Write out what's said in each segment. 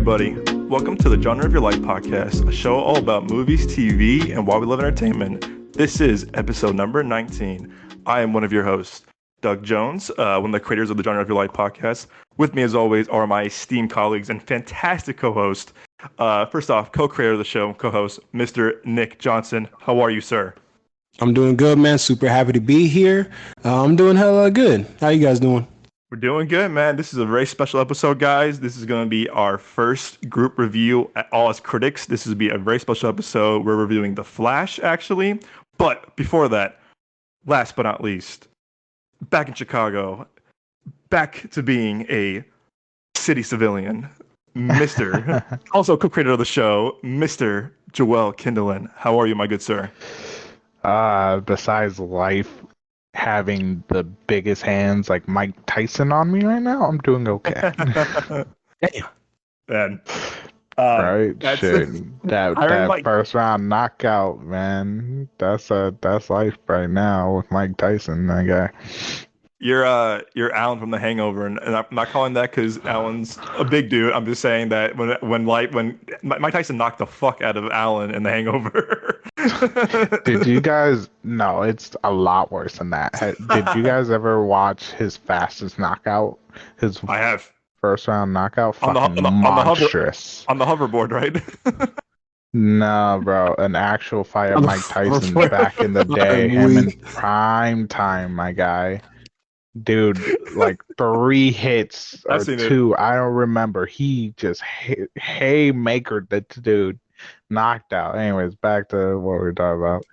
everybody. Welcome to the Genre of Your Life podcast, a show all about movies, TV, and why we love entertainment. This is episode number 19. I am one of your hosts, Doug Jones, one of the creators of the Genre of Your Life podcast. With me, as always, are my esteemed colleagues and fantastic co-host. First off, co-creator of the show, co-host, Mr. Nick Johnson. How are you, sir? I'm doing good, man. Super happy to be here. I'm doing hella good. How you guys doing? We're doing good, man. This is a very special episode, guys. This is going to be our first group review at all as critics. This will be a very special episode. We're reviewing The Flash, actually. But before that, last but not least, back in Chicago, back to being a city civilian, Mr. also co-creator of the show, Mr. Joel Kindlen. How are you, my good sir? Besides life having the biggest hands like Mike Tyson on me right now, I'm doing okay. Damn. Man. Right? Shit. That first round knockout, man. That's life right now with Mike Tyson, that guy. You're Alan from The Hangover, and I'm not calling that because Alan's a big dude. I'm just saying that when Mike Tyson knocked the fuck out of Alan in The Hangover. Did you guys? No, it's a lot worse than that. Did you guys ever watch his fastest knockout? I have. First round knockout, on the monstrous. On the hoverboard, right? No, bro, an actual fight of Mike Tyson back in the day, him in prime time, my guy. Dude, like 3 hits or 2, I don't remember. He just haymakered the dude, knocked out. Anyways, back to what we were talking about.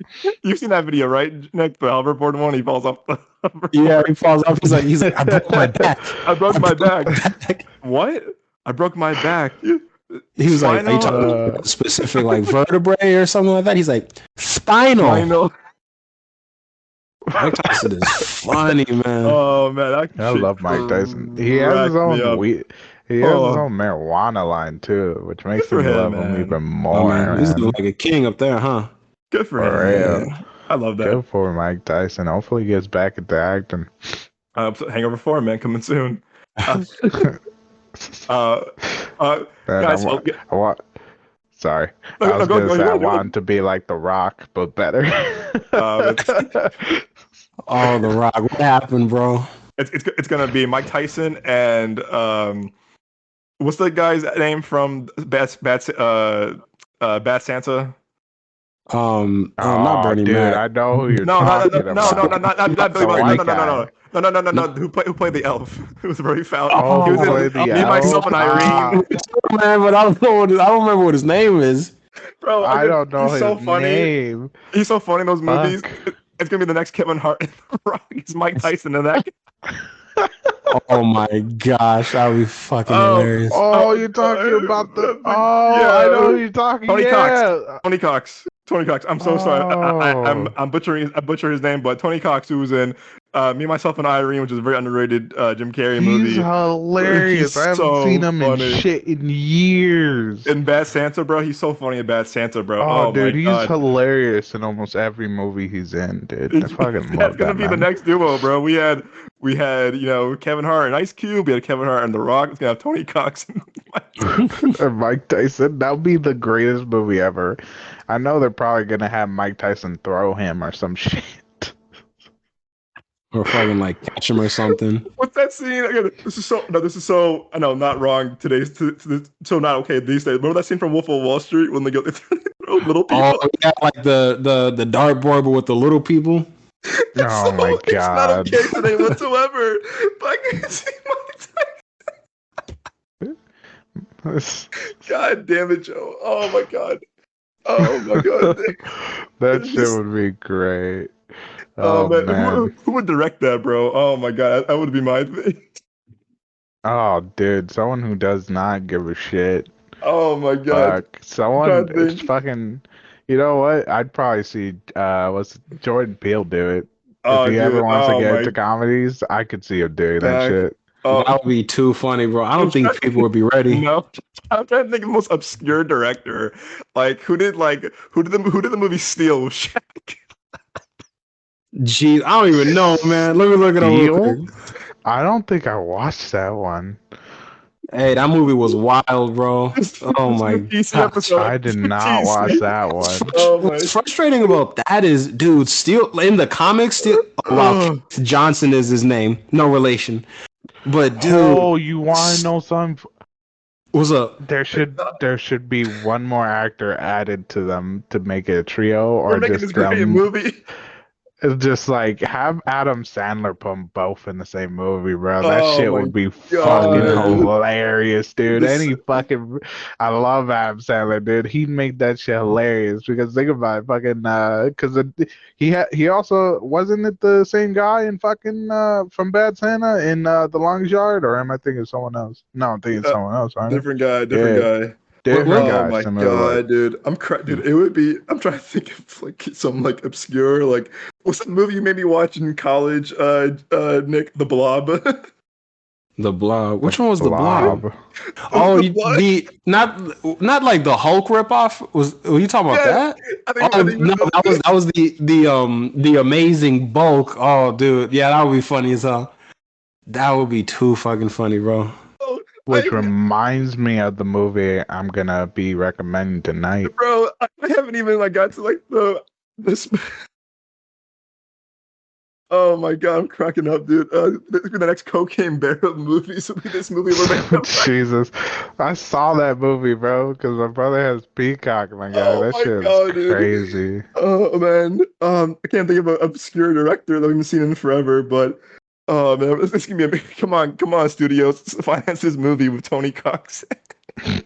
You've seen that video, right, Nick? The hoverboard one. He falls off the hoverboard. Yeah, he falls off. He's like, I broke my back. I broke my back. What? I broke my back. He was like, are you talking about specific like vertebrae or something like that? He's like, spinal. Mike Tyson is funny, man. Oh man, I love Mike Tyson. He has his own weed. He has his own marijuana line too, which makes me love him even more. Man. He's like a king up there, huh? Good for him. Man. I love that. Good for Mike Tyson. Hopefully, he gets back into acting. Hangover 4, man, coming soon. Guys, Sorry. I was going to say I wanted to be like The Rock, but better. Oh, The Rock. What happened, bro? It's going to be Mike Tyson and what's the guy's name from Bad Santa? Not Bernie Mac. I know who you're talking about. No. Who played the elf? It was very foul. He was in Me, Myself, and Irene. Man, but I don't remember what his name is. Bro, I don't know his name. He's so funny in those movies. It's gonna be the next Kevin Hart. He's Mike Tyson in that. Oh my gosh, that would be fucking hilarious. Oh, you're talking about the. Oh, yeah, I know who you're talking. Tony Cox. I'm so sorry. I'm butchering his name, but Tony Cox, who was in Me, Myself, and Irene, which is a very underrated Jim Carrey movie. He's hilarious. I haven't seen him in shit in years. In Bad Santa, bro, he's so funny in Bad Santa, bro. Oh dude, he's hilarious in almost every movie he's in, dude. I fucking love That's gonna be the next duo, bro. We had Kevin Hart and Ice Cube. We had Kevin Hart and The Rock. It's gonna have Tony Cox and Mike Tyson. That would be the greatest movie ever. I know they're probably gonna have Mike Tyson throw him or some shit. Or fucking like catch him or something. What's that scene? Again, this is so. I know, not wrong. So not okay these days. Remember that scene from Wolf of Wall Street when they throw little people? Oh yeah, like the dartboard, but with the little people. Oh my god! It's not okay today whatsoever. But I can see Mike Tyson. God damn it, Joe! Oh my god! That shit would be great. Oh man. Who would direct that, bro? Oh my god, that would be my thing. Oh, dude, someone who does not give a shit. Oh my god, it's fucking. You know what? I'd probably see Jordan Peele do it. If he ever wants to get into comedies, I could see him doing that shit. That would be too funny, bro. I don't think people would be ready. No, I'm trying to think of the most obscure director. Like who did the movie Steel with Shaq? Jeez, I don't even know, man. Let me look it up real quick. I don't think I watched that one. Hey, that movie was wild, bro. Oh my gosh. I did not watch that one. What's frustrating about that is, dude, still in the comics, Johnson is his name. No relation. But dude, oh, you want to know something? What's up? There should be one more actor added to them to make it a trio, or just them. Movie. It's just like have Adam Sandler put them both in the same movie, bro. That shit would be fucking hilarious, dude. I love Adam Sandler, dude. He'd make that shit hilarious because think about it, fucking, because he also wasn't it the same guy in fucking from Bad Santa in The Longest Yard, or am I thinking of someone else? No, I'm thinking someone else. Different guy. Different guy. My god, dude! Dude. It would be. I'm trying to think of like some like obscure like what's that movie you made me watch in college? Nick, The Blob. The Blob. Which one was The Blob? Oh, the not like the Hulk ripoff. Were you talking about that? That was the Amazing Bulk. Oh, dude, yeah, that would be funny as hell. That would be too fucking funny, bro. Which reminds me of the movie I'm gonna be recommending tonight. Bro, I haven't even like got to like this. Oh my god, I'm cracking up, dude. The next Cocaine Bear movies will be this movie. Jesus, I saw that movie, bro, because my brother has Peacock. My God, that shit is crazy. Dude. Oh man, I can't think of an obscure director that we haven't seen in forever, but. Oh man, this can be a come on, studios, finance this movie with Tony Cox and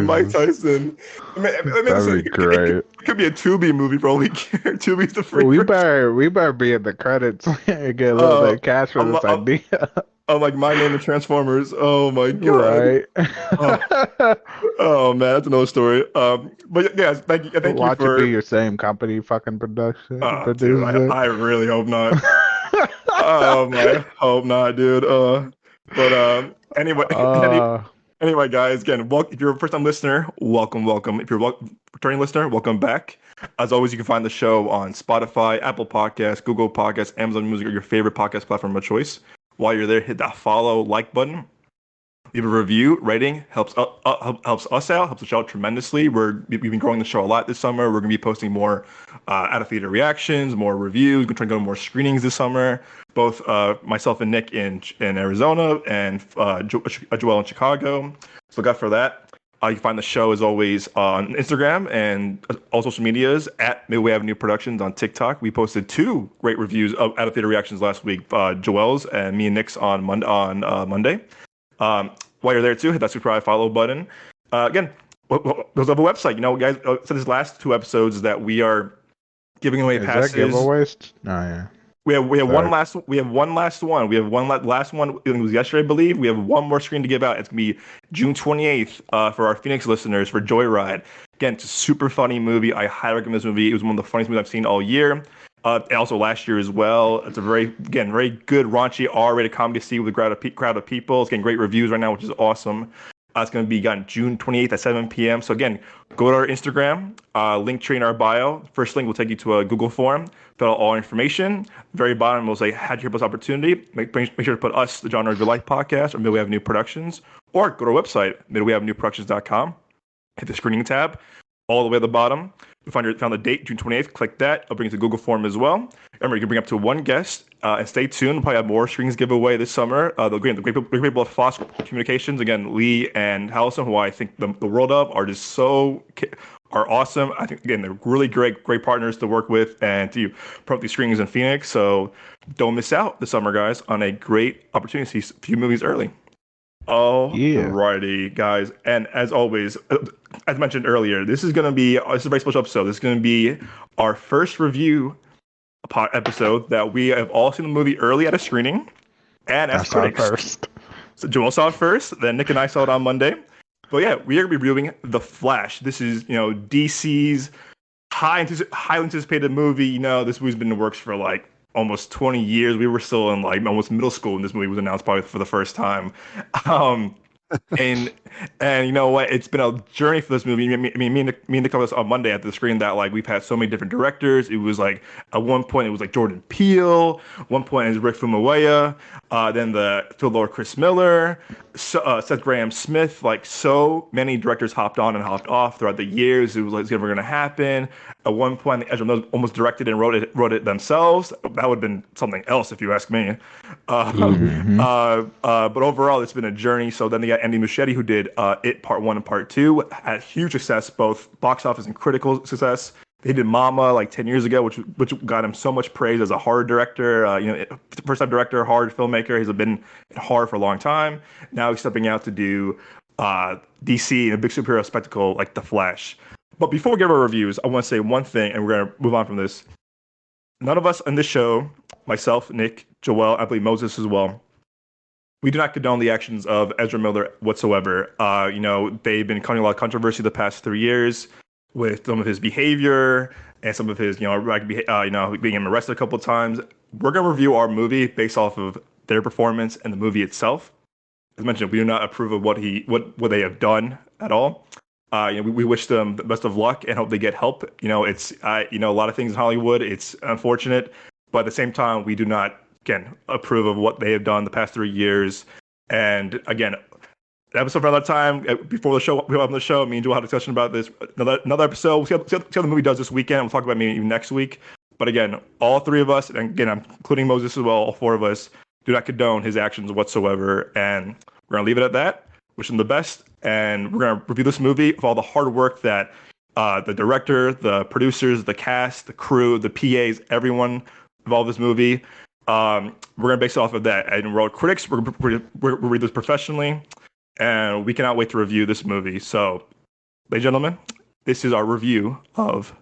Mike Tyson. That'd be great. It could be a Tubi movie for all we care. Tubi's the free. We better be in the credits and get a little bit of cash for this idea. Like My Name and Transformers. Oh my god! Right. Oh man, that's another story. But yeah, thank you. Watch it be your same company, fucking production. Dude, I really hope not. Oh my, hope not, dude. Anyway, guys, again, if you're a first-time listener, welcome. If you're a returning listener, welcome back. As always, you can find the show on Spotify, Apple Podcasts, Google Podcasts, Amazon Music, or your favorite podcast platform of choice. While you're there, hit that follow, like button. Leave a review, rating, helps us out, helps the show out tremendously. We've been growing the show a lot this summer. We're going to be posting more out-of-theater reactions, more reviews. We're going to try to go to more screenings this summer. Both myself and Nick in Arizona and Joel in Chicago. So look out for that. You can find the show, as always, on Instagram and all social medias at Midway Avenue Productions on TikTok. We posted 2 great reviews of out-of-theater reactions last week, Joel's and me and Nick's on Monday. While you're there too, hit that subscribe, follow button. Again, those have a website. You know, guys, so these last 2 episodes that we are giving away passes. Is that giveaways? Oh yeah. We have one last one. It was yesterday, I believe. We have one more screen to give out. It's gonna be June 28th for our Phoenix listeners for Joyride. Again, it's a super funny movie. I highly recommend this movie. It was one of the funniest movies I've seen all year. And also last year as well. It's a very good raunchy R-rated comedy to see with a crowd of people. It's getting great reviews right now, which is awesome. It's going to be on June 28th at 7 p.m. So again, go to our Instagram, link tree in our bio. First link will take you to a Google form. Fill out all information. Very bottom will say, how'd you hear about this opportunity? Make sure to put us, the Genre of Your Life podcast, or Midway Avenue Productions, or go to our website, midwayavenueproductions.com. Hit the screening tab. All the way at the bottom, you found the date, June 28th. Click that. It'll bring you to Google form as well. Remember, you can bring up to 1 guest. And stay tuned. We'll probably have more screenings giveaway this summer. The great people at Fox Communications, again, Lee and Allison, who I think the world of, are awesome. I think, again, they're really great partners to work with and to promote these screenings in Phoenix. So don't miss out this summer, guys, on a great opportunity to see a few movies early. Alrighty, guys. And as always, as mentioned earlier, this is a very special episode. This is going to be our first review episode that we have all seen the movie early at a screening. And as critics. First. So Joel saw it first, then Nick and I saw it on Monday. But yeah, we are going to be reviewing The Flash. This is, DC's highly anticipated movie. This movie's been in the works for like almost 20 years. We were still in like almost middle school when this movie was announced probably for the first time. And you know what? It's been a journey for this movie. Me and Nick talked on Monday at the screen that like we've had so many different directors. It was like at one point it was like Jordan Peele. One point it was Rick Famuyiwa. Then the Phil Lord, Chris Miller, Seth Graham Smith. Like so many directors hopped on and hopped off throughout the years. It was like it's never going to happen. At one point, Ezra Miller almost directed and wrote it themselves. That would have been something else if you ask me. But overall, it's been a journey. So then they got Andy Muschietti, who did It Part 1 and Part 2, had huge success, both box office and critical success. They did Mama like 10 years ago, which got him so much praise as a horror director. First time director, horror filmmaker. He's been in horror for a long time. Now he's stepping out to do DC and a big superhero spectacle like The Flash. But before we give our reviews, I want to say one thing, and we're going to move on from this. None of us on this show, myself, Nick, Joel, I believe Moses as well, we do not condone the actions of Ezra Miller whatsoever. They've been causing a lot of controversy the past 3 years with some of his behavior and some of his, being arrested a couple of times. We're going to review our movie based off of their performance and the movie itself. As mentioned, we do not approve of what they have done at all. We wish them the best of luck and hope they get help. It's a lot of things in Hollywood. It's unfortunate, but at the same time, we do not approve of what they have done the past 3 years. And again, episode for another time. Before the show, we have on the show. Me and Joel had a discussion about this. Another episode. We'll see how the movie does this weekend. We'll talk about maybe next week. But again, all three of us, and again, I'm including Moses as well, all four of us, do not condone his actions whatsoever. And we're gonna leave it at that. Wish him the best. And we're going to review this movie of all the hard work that the director, the producers, the cast, the crew, the PAs, everyone involved in this movie. We're going to base it off of that. And we're critics. We're read this professionally. And we cannot wait to review this movie. So, ladies and gentlemen, this is our review of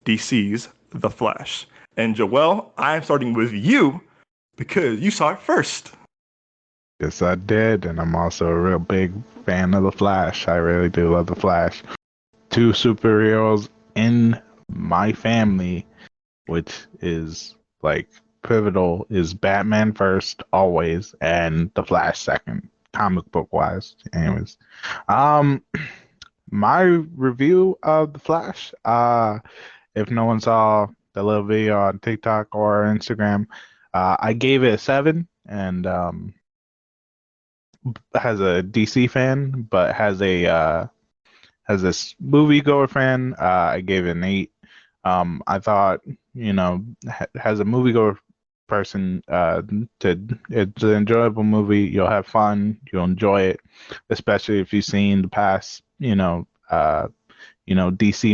DC's The Flash. And Joel, I'm starting with you because you saw it first. Yes, I did, and I'm also a real big fan of The Flash. I really do love The Flash. 2 superheroes in my family, which is like pivotal, is Batman first, always, and The Flash second, comic book wise. Anyways, my review of The Flash, if no one saw the little video on TikTok or Instagram, I gave it a 7, and has a DC fan, but has this moviegoer fan. I gave it an 8. I thought, has a moviegoer person, it's an enjoyable movie. You'll have fun. You'll enjoy it, especially if you've seen the past, DC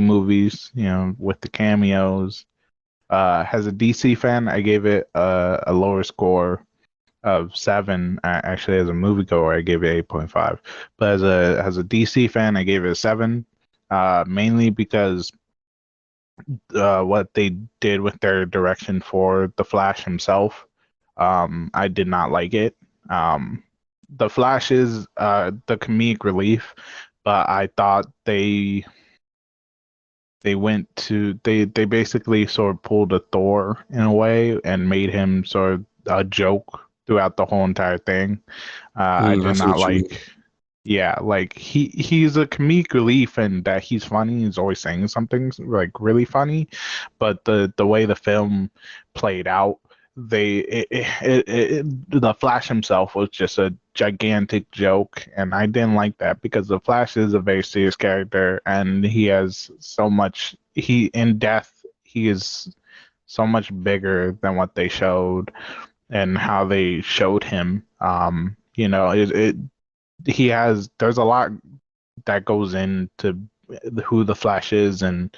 movies, with the cameos. As a DC fan, I gave it a lower score of 7. Actually, as a moviegoer, I gave it 8.5. But as a DC fan, I gave it a 7. Mainly because what they did with their direction for the Flash himself, I did not like it. The Flash is the comedic relief, but I thought they basically sort of pulled a Thor in a way and made him sort of a joke throughout the whole entire thing. I did not like. Yeah, like he's a comedic relief and that he's funny. He's always saying something like really funny, but the way the film played out, the Flash himself was just a gigantic joke, and I didn't like that because the Flash is a very serious character, and he has so much. He is so much bigger than what they showed and how they showed him. There's a lot that goes into who the Flash is, and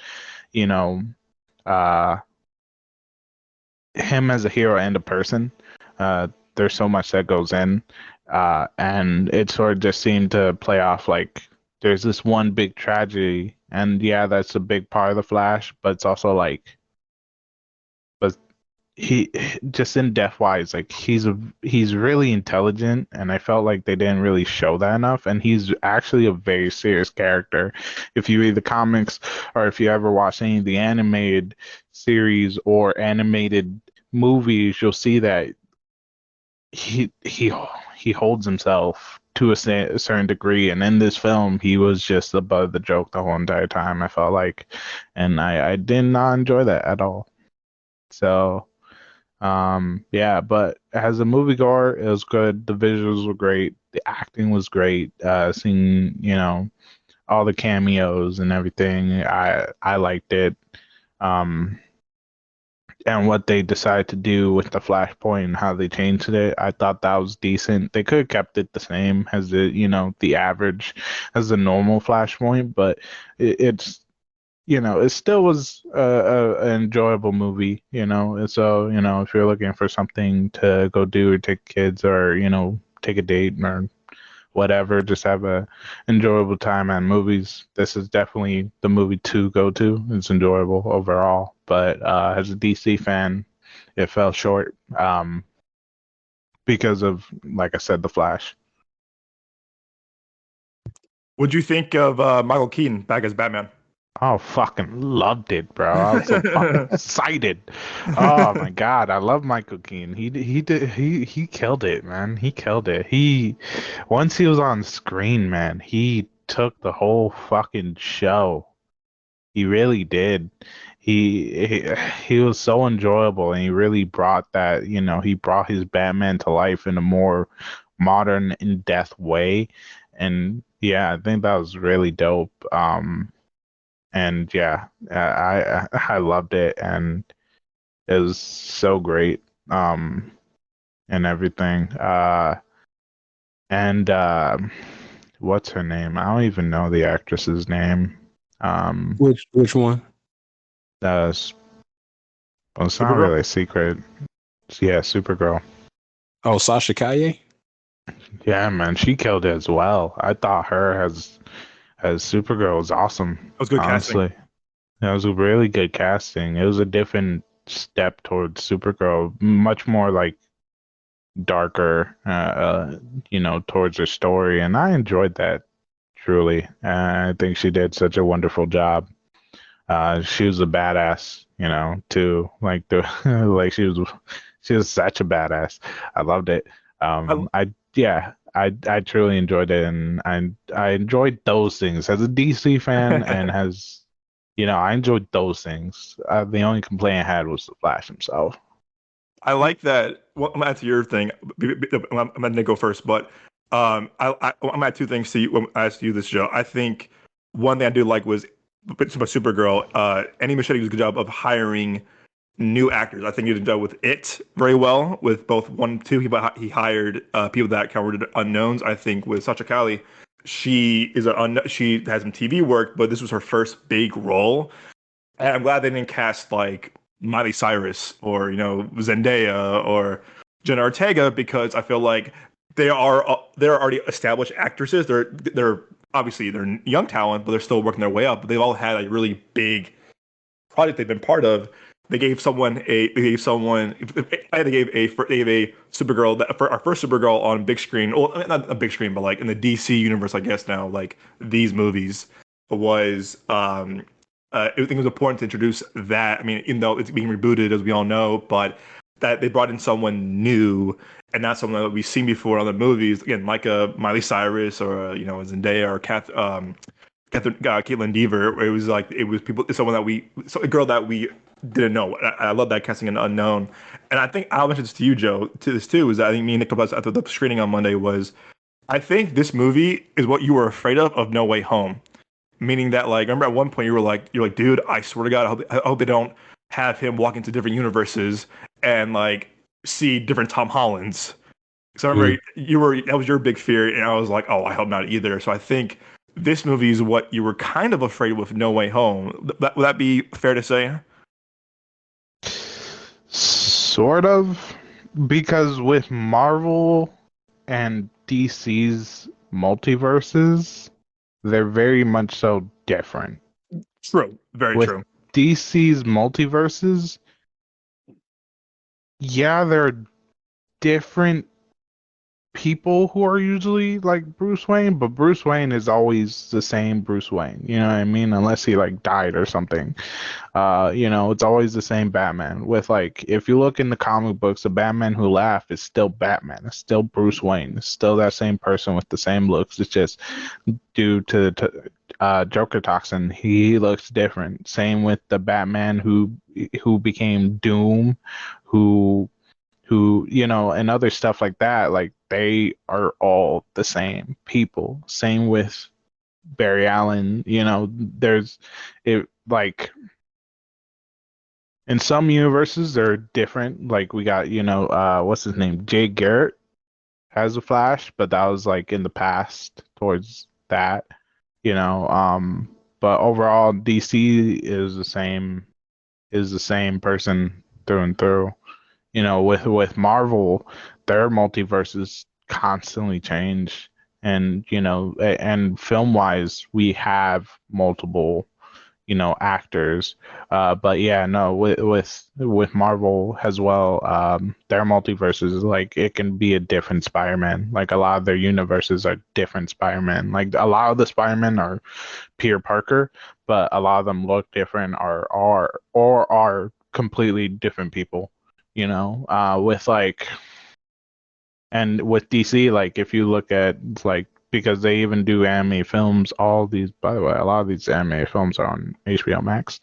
him as a hero and a person. There's so much that goes in, and it sort of just seemed to play off like there's this one big tragedy, and yeah, that's a big part of the Flash, but it's also like, but he just in depth wise, like he's really intelligent, and I felt like they didn't really show that enough, and he's actually a very serious character. If you read the comics or if you ever watch any of the animated series or animated movies, you'll see that he holds himself to a certain degree, and in this film, he was just above the joke the whole entire time. I felt like, and I did not enjoy that at all. So, yeah, but as a moviegoer, it was good. The visuals were great. The acting was great. Seeing all the cameos and everything, I liked it. And what they decided to do with the Flashpoint and how they changed it, I thought that was decent. They could have kept it the same as the average, as the normal Flashpoint, but it's it still was an enjoyable movie, And so, if you're looking for something to go do or take kids or, take a date or whatever, just have a enjoyable time at movies, this is definitely the movie to go to. It's enjoyable overall, but as a DC fan, it fell short because of, like I said, The Flash. What'd you think of Michael Keaton back as Batman? Oh, fucking loved it, bro. I was so fucking excited. Oh my god, I love Michael Keaton. He killed it, man. He killed it. Once he was on screen, man, he took the whole fucking show. He really did. He was so enjoyable, and he really brought that, he brought his Batman to life in a more modern, in-depth way. And yeah, I think that was really dope. And yeah, I loved it, and it was so great, and everything. And what's her name? I don't even know the actress's name. Which one? It's not really a secret. Yeah, Supergirl. Oh, Sasha Calle? Yeah, man, she killed it as well. I thought her as Supergirl was awesome. That was good honestly. casting. That was a really good casting. It was a different step towards Supergirl, much more like darker, towards her story, and I enjoyed that truly. I think she did such a wonderful job. She was a badass, too. Like like she was such a badass. I loved it. I truly enjoyed it, and I enjoyed those things as a DC fan, and I enjoyed those things. The only complaint I had was the Flash himself. I like that. Well, I'm gonna answer your thing. I'm gonna go first, but I'm gonna add two things to you. When I asked you this, Joe. I think one thing I do like was about Supergirl. Andy Muschietti did a good job of hiring new actors. I think he did a job with it very well. With both 1, 2, he hired people that kind of were unknowns. I think with Sacha Calle, she has some TV work, but this was her first big role. And I'm glad they didn't cast like Miley Cyrus or Zendaya or Jenna Ortega, because I feel like they're already established actresses. They're obviously they're young talent, but they're still working their way up. But they've all had a really big project they've been part of. They gave a Supergirl, for our first Supergirl on big screen. Well, not a big screen, but like in the DC universe, I guess now, like these movies was I think it was important to introduce that. I mean, even though it's being rebooted, as we all know, but that they brought in someone new and not someone that we've seen before in other movies. Again, like a Miley Cyrus or Zendaya or Caitlin Dever. Where it was a girl that we didn't know. I love that casting an unknown. And I think I'll mention this to you, Joe, to this too, is that I think me and Nick about after the screening on Monday was, I think this movie is what you were afraid of No Way Home. Meaning that, like, remember at one point you're like, dude, I swear to God, I hope they don't have him walk into different universes and like see different Tom Hollands. So I remember that was your big fear, and I was like, oh, I hope not either. So I think this movie is what you were kind of afraid with No Way Home. Would that be fair to say? Sort of, because with Marvel and DC's multiverses, they're very much so different. True. Very with true. DC's multiverses, yeah, they're different people who are usually like Bruce Wayne, but Bruce Wayne is always the same Bruce Wayne. You know what I mean? Unless he like died or something. It's always the same Batman. With like, if you look in the comic books, the Batman who laughed is still Batman. It's still Bruce Wayne. It's still that same person with the same looks. It's just due to Joker toxin, he looks different. Same with the Batman who became Doom, who and other stuff like that. Like they are all the same people. Same with Barry Allen. There's it like. In some universes, they're different. Like we got, what's his name? Jay Garrett has a Flash, but that was like in the past towards that, But overall, DC is the same person through and through. With Marvel, their multiverses constantly change, and and film wise, we have multiple actors. But yeah, no, with Marvel as well, their multiverses, like it can be a different Spider-Man. Like a lot of their universes are different Spider-Man. Like a lot of the Spider-Man are Peter Parker, but a lot of them look different or are completely different people. With like, and with DC, like if you look at like, because they even do anime films. By the way, a lot of these anime films are on HBO Max.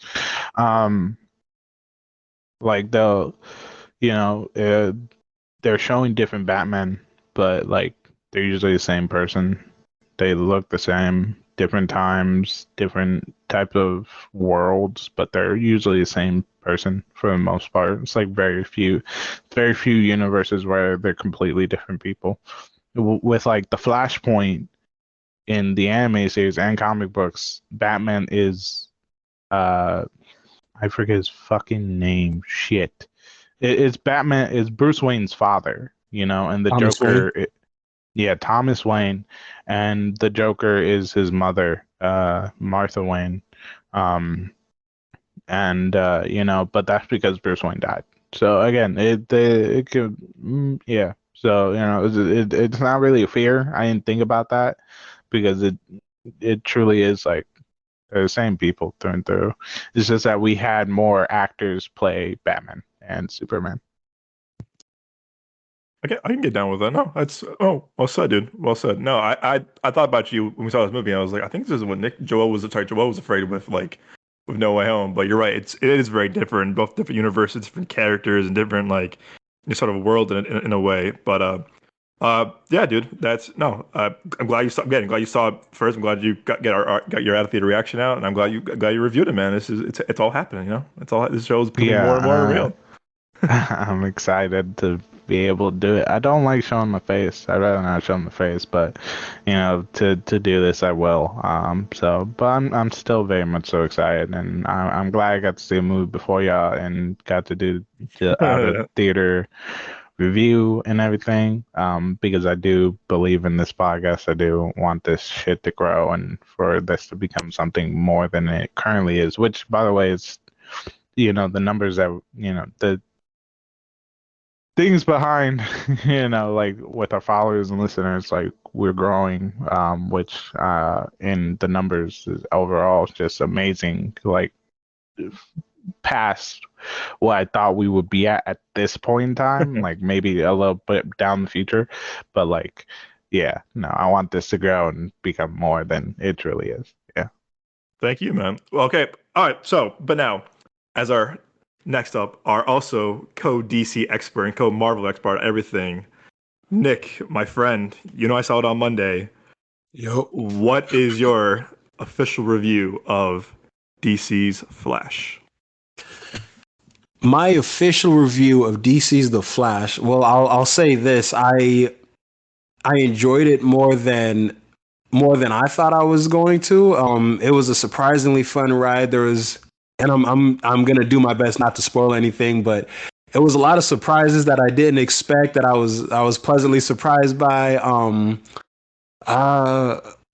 Like they're showing different Batman, but like they're usually the same person. They look the same, different times, different types of worlds, but they're usually the same person for the most part. It's like very few universes where they're completely different people. With like the Flashpoint in the anime series and comic books, Batman is I forget his fucking name. Shit. It's Batman is Bruce Wayne's father, and the Thomas Joker Thomas Wayne, and the Joker is his mother, Martha Wayne. But that's because Bruce Wayne died. So again, it could yeah. So it's not really a fear. I didn't think about that because it truly is like they're the same people through and through. It's just that we had more actors play Batman and Superman. Okay, I can get down with that. No, that's well said, dude. Well said. No, I thought about you when we saw this movie. And I was like, I think this is what Joel was afraid with, like with No Way Home. But you're right. It is very different. Both different universes, different characters, and different like sort of world in a way. But yeah, dude. That's no. I'm glad you saw. Again, I'm glad you saw it first. I'm glad you got your out of theater reaction out, and I'm glad you reviewed it, man. It's all happening. It's all. This show is becoming more and more real. I'm excited to be able to do it. I don't like showing my face. I'd rather not show my face, but to do this, I will. But I'm still very much so excited, and I'm glad I got to see a movie before y'all and got to do the out of theater review and everything. Because I do believe in this podcast. I do want this shit to grow and for this to become something more than it currently is. Which, by the way, is the numbers that the things behind, like with our followers and listeners, like we're growing, which in the numbers is overall just amazing. Like past what I thought we would be at this point in time, like maybe a little bit down the future, but like, yeah, no, I want this to grow and become more than it truly is. Yeah. Thank you, man. Well, okay. All right. So, but now, as our next up, are also co-DC expert and co-Marvel expert, everything. Nick, my friend, I saw it on Monday. Yep. What is your official review of DC's Flash? My official review of DC's The Flash. Well, I'll say this: I enjoyed it more than I thought I was going to. It was a surprisingly fun ride. There was, and I'm gonna do my best not to spoil anything, but it was a lot of surprises that I didn't expect that I was pleasantly surprised by.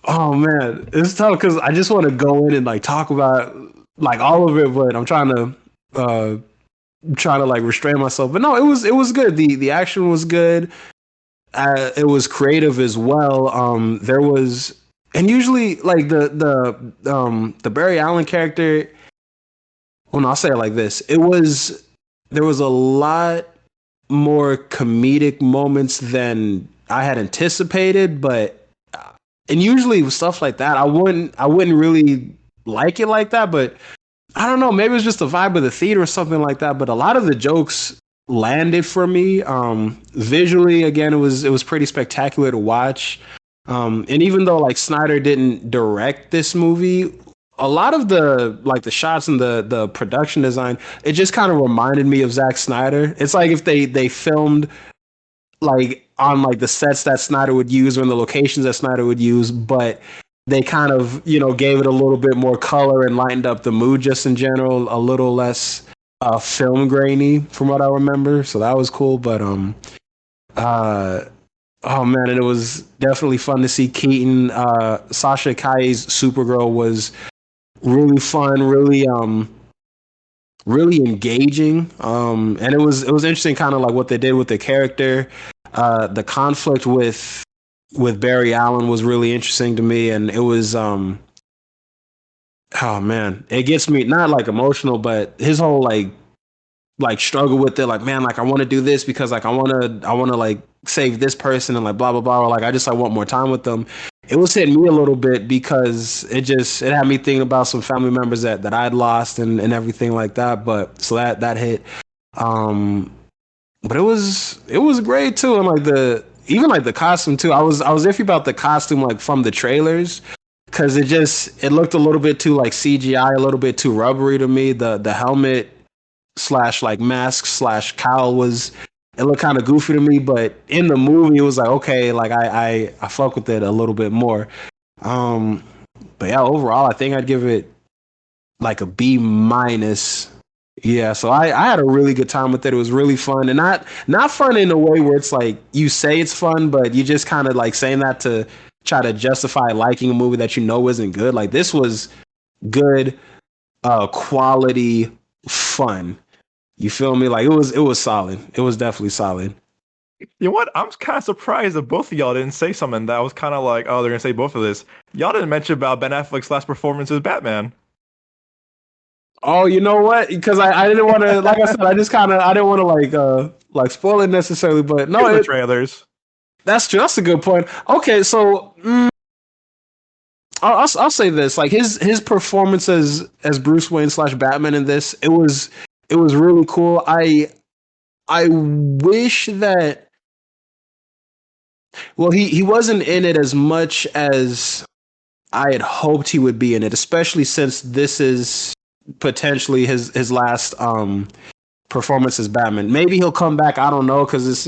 Oh man, it's tough because I just want to go in and like talk about like all of it, but I'm trying to like restrain myself. But no, it was good. The action was good. it was creative as well. There was, and usually like the Barry Allen character. Well, no, I'll say it like this: there was a lot more comedic moments than I had anticipated, but and usually with stuff like that, I wouldn't really like it like that, but I don't know, maybe it was just the vibe of the theater or something like that, but a lot of the jokes landed for me. Visually, again, it was pretty spectacular to watch. And even though like Snyder didn't direct this movie, a lot of the shots and the production design, it just kind of reminded me of Zack Snyder. It's like if they filmed like on like the sets that Snyder would use or in the locations that Snyder would use, but they kind of, gave it a little bit more color and lightened up the mood just in general, a little less film grainy from what I remember. So that was cool. But oh man, and it was definitely fun to see Keaton. Sasha Calle's Supergirl was really fun, really engaging. And it was interesting kind of like what they did with the character. The conflict with Barry Allen was really interesting to me, and it was oh man, it gets me not like emotional, but his whole like struggle with it, like, man, like I want to do this because like I want to like save this person and like blah blah blah, or like I want more time with them. It was hitting me a little bit because it had me thinking about some family members that I'd lost and everything like that. But so that hit. But it was great too, and like even the costume too. I was iffy about the costume like from the trailers because it looked a little bit too like CGI, a little bit too rubbery to me. The helmet / like mask / cowl it looked kind of goofy to me, but in the movie it was like okay, like I fuck with it a little bit more. But yeah, overall I think I'd give it like a B-. Yeah, so I had a really good time with it. It was really fun, and not fun in a way where it's like you say it's fun, but you just kind of like saying that to try to justify liking a movie that isn't good. Like this was good, quality fun. You feel me? Like it was solid. It was definitely solid. You know what? I'm kind of surprised that both of y'all didn't say something that I was kind of like, oh, they're gonna say both of this. Y'all didn't mention about Ben Affleck's last performance as Batman. Oh, you know what? Because I didn't want to, like I said, I didn't want to like spoil it necessarily, but no, the trailers. That's true. That's a good point. Okay, so I'll say this: like his performance as Bruce Wayne / Batman in this, it was really cool. I wish that, well, he wasn't in it as much as I had hoped he would be in it, especially since this is potentially his last performance as Batman. Maybe he'll come back. I don't know, because it's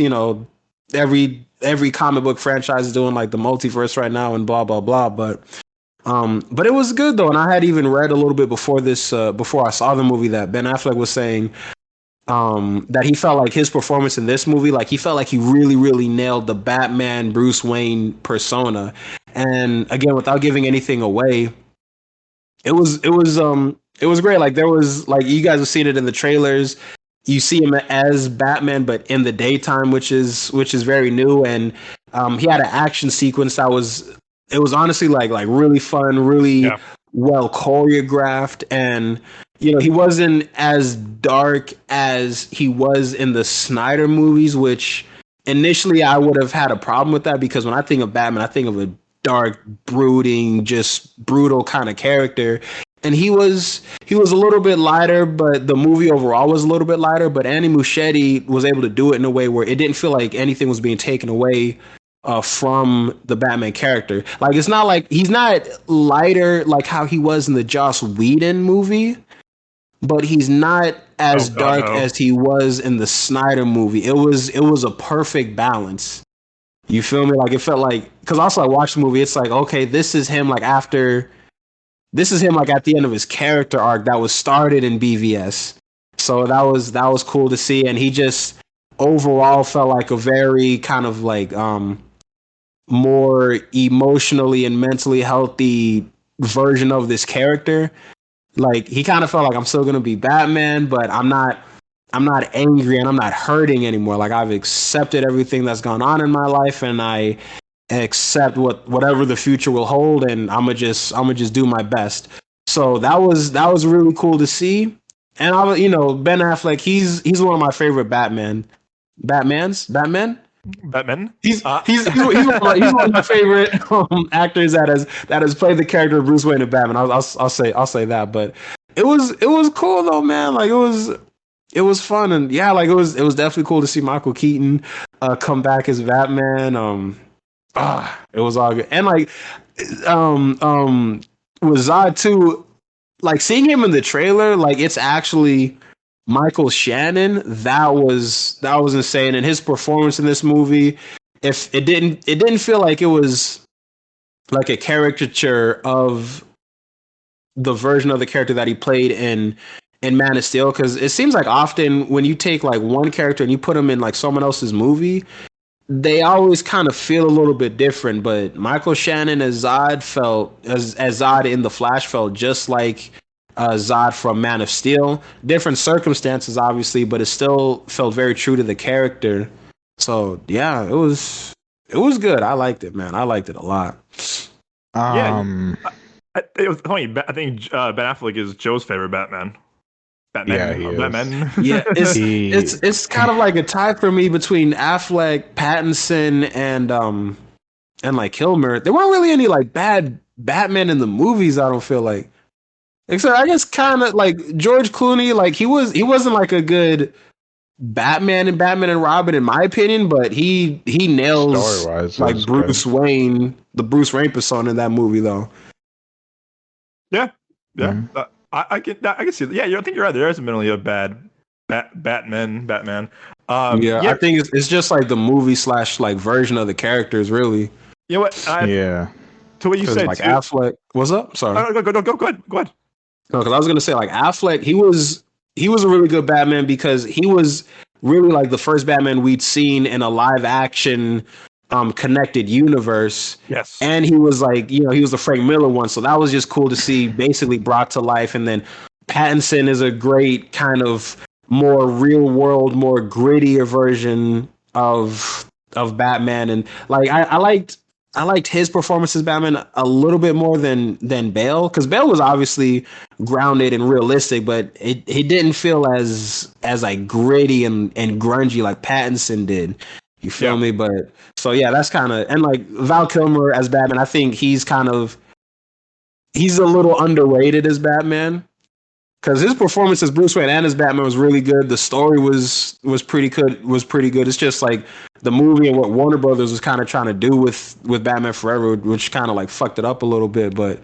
every comic book franchise is doing like the multiverse right now and blah blah blah. But it was good though, and I had even read a little bit before this, before I saw the movie, that Ben Affleck was saying that he felt like his performance in this movie, like he felt like he really nailed the Batman Bruce Wayne persona. And again, without giving anything away, it was great. Like there was, like, you guys have seen it in the trailers. You see him as Batman, but in the daytime, which is very new. And he had an action sequence that was honestly like really fun, really well choreographed, and he wasn't as dark as he was in the Snyder movies, which initially I would have had a problem with that, because when I think of Batman, I think of a dark, brooding, just brutal kind of character. And he was a little bit lighter, but the movie overall was a little bit lighter. But Andy Muschietti was able to do it in a way where it didn't feel like anything was being taken away from the Batman character. Like, it's not like he's not lighter like how he was in the Joss Whedon movie, but he's not as dark as he was in the Snyder movie. It was a perfect balance. You feel me? Like, it felt like, because also I watched the movie, it's like, okay, this is him like at the end of his character arc that was started in BVS. So that was cool to see. And he just overall felt like a very kind of like more emotionally and mentally healthy version of this character. Like, he kind of felt like, I'm still gonna be Batman, but I'm not angry and I'm not hurting anymore. Like I've accepted everything that's gone on in my life, and I accept whatever the future will hold, and I'm gonna just do my best. So that was really cool to see. And Ben Affleck, he's one of my favorite Batman. Batman. He's one of my favorite actors that has played the character of Bruce Wayne in Batman. I'll say that. But it was cool though, man. Like it was fun, and yeah, like it was definitely cool to see Michael Keaton come back as Batman. It was all good, and like with Zod too. Like seeing him in the trailer, like it's actually Michael Shannon. That was insane, and his performance in this movie, if it didn't feel like it was like a caricature of the version of the character that he played in Man of Steel, because it seems like often when you take like one character and you put him in like someone else's movie, they always kind of feel a little bit different. But Michael Shannon as Zod as Zod in The Flash felt just like Zod from Man of Steel. Different circumstances, obviously, but it still felt very true to the character. So yeah, it was good. I liked it, man. I liked it a lot. It was funny. I think Ben Affleck is Joe's favorite Batman. Batman. Yeah, it's kind of like a tie for me between Affleck, Pattinson, and like Kilmer. There weren't really any like bad Batman in the movies. I don't feel like, except I guess kind of like George Clooney. Like he wasn't like a good Batman and Robin in my opinion, but he nails like Bruce Wayne, the Bruce Wayne persona in that movie though. Yeah. Mm-hmm. I can see that. Yeah, I think you're right. There isn't really a bad Batman. I think it's just like the movie / like version of the characters, really. You know what? To what you said, like Affleck. What's up? Sorry. Go ahead. No, because I was gonna say like Affleck. He was a really good Batman because he was really like the first Batman we'd seen in a live action connected universe. Yes. And he was like, he was the Frank Miller one. So that was just cool to see basically brought to life. And then Pattinson is a great kind of more real world, more grittier version of Batman. And like I liked his performance as Batman a little bit more than Bale, because Bale was obviously grounded and realistic, but it didn't feel as like gritty and grungy like Pattinson did. You feel me? But so yeah, that's kind of, and like Val Kilmer as Batman, I think he's a little underrated as Batman because his performance as Bruce Wayne and as Batman was really good. The story was pretty good. It's just like the movie and what Warner Brothers was kind of trying to do with Batman Forever, which kind of like fucked it up a little bit, but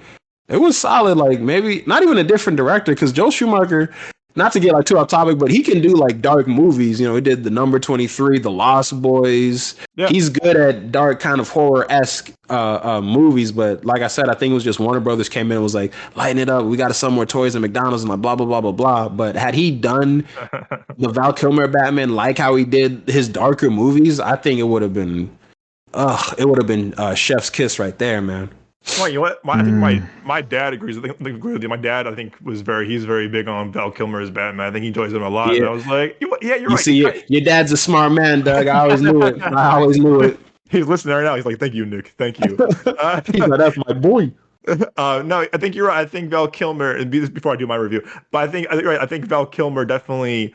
it was solid. Like maybe not even a different director, because Joel Schumacher, not to get like too off topic, but he can do like dark movies. He did The Number 23, The Lost Boys. Yeah. He's good at dark kind of horror-esque movies. But like I said, I think it was just Warner Brothers came in and was like, lighten it up. We got to sell more toys and McDonald's and like blah, blah, blah, blah, blah. But had he done the Val Kilmer Batman like how he did his darker movies, I think it would have been chef's kiss right there, man. Well, you know what? I think my dad agrees. I think agree with you. My dad, I think, he's very big on Val Kilmer as Batman. I think he enjoys him a lot. Yeah. And I was like, yeah, you're right. See, your dad's a smart man, Doug. I always knew it. He's listening right now. He's like, thank you, Nick. Thank you. He's like, that's my boy. No, I think you're right. I think Val Kilmer, and before I do my review, but I think right. I think Val Kilmer definitely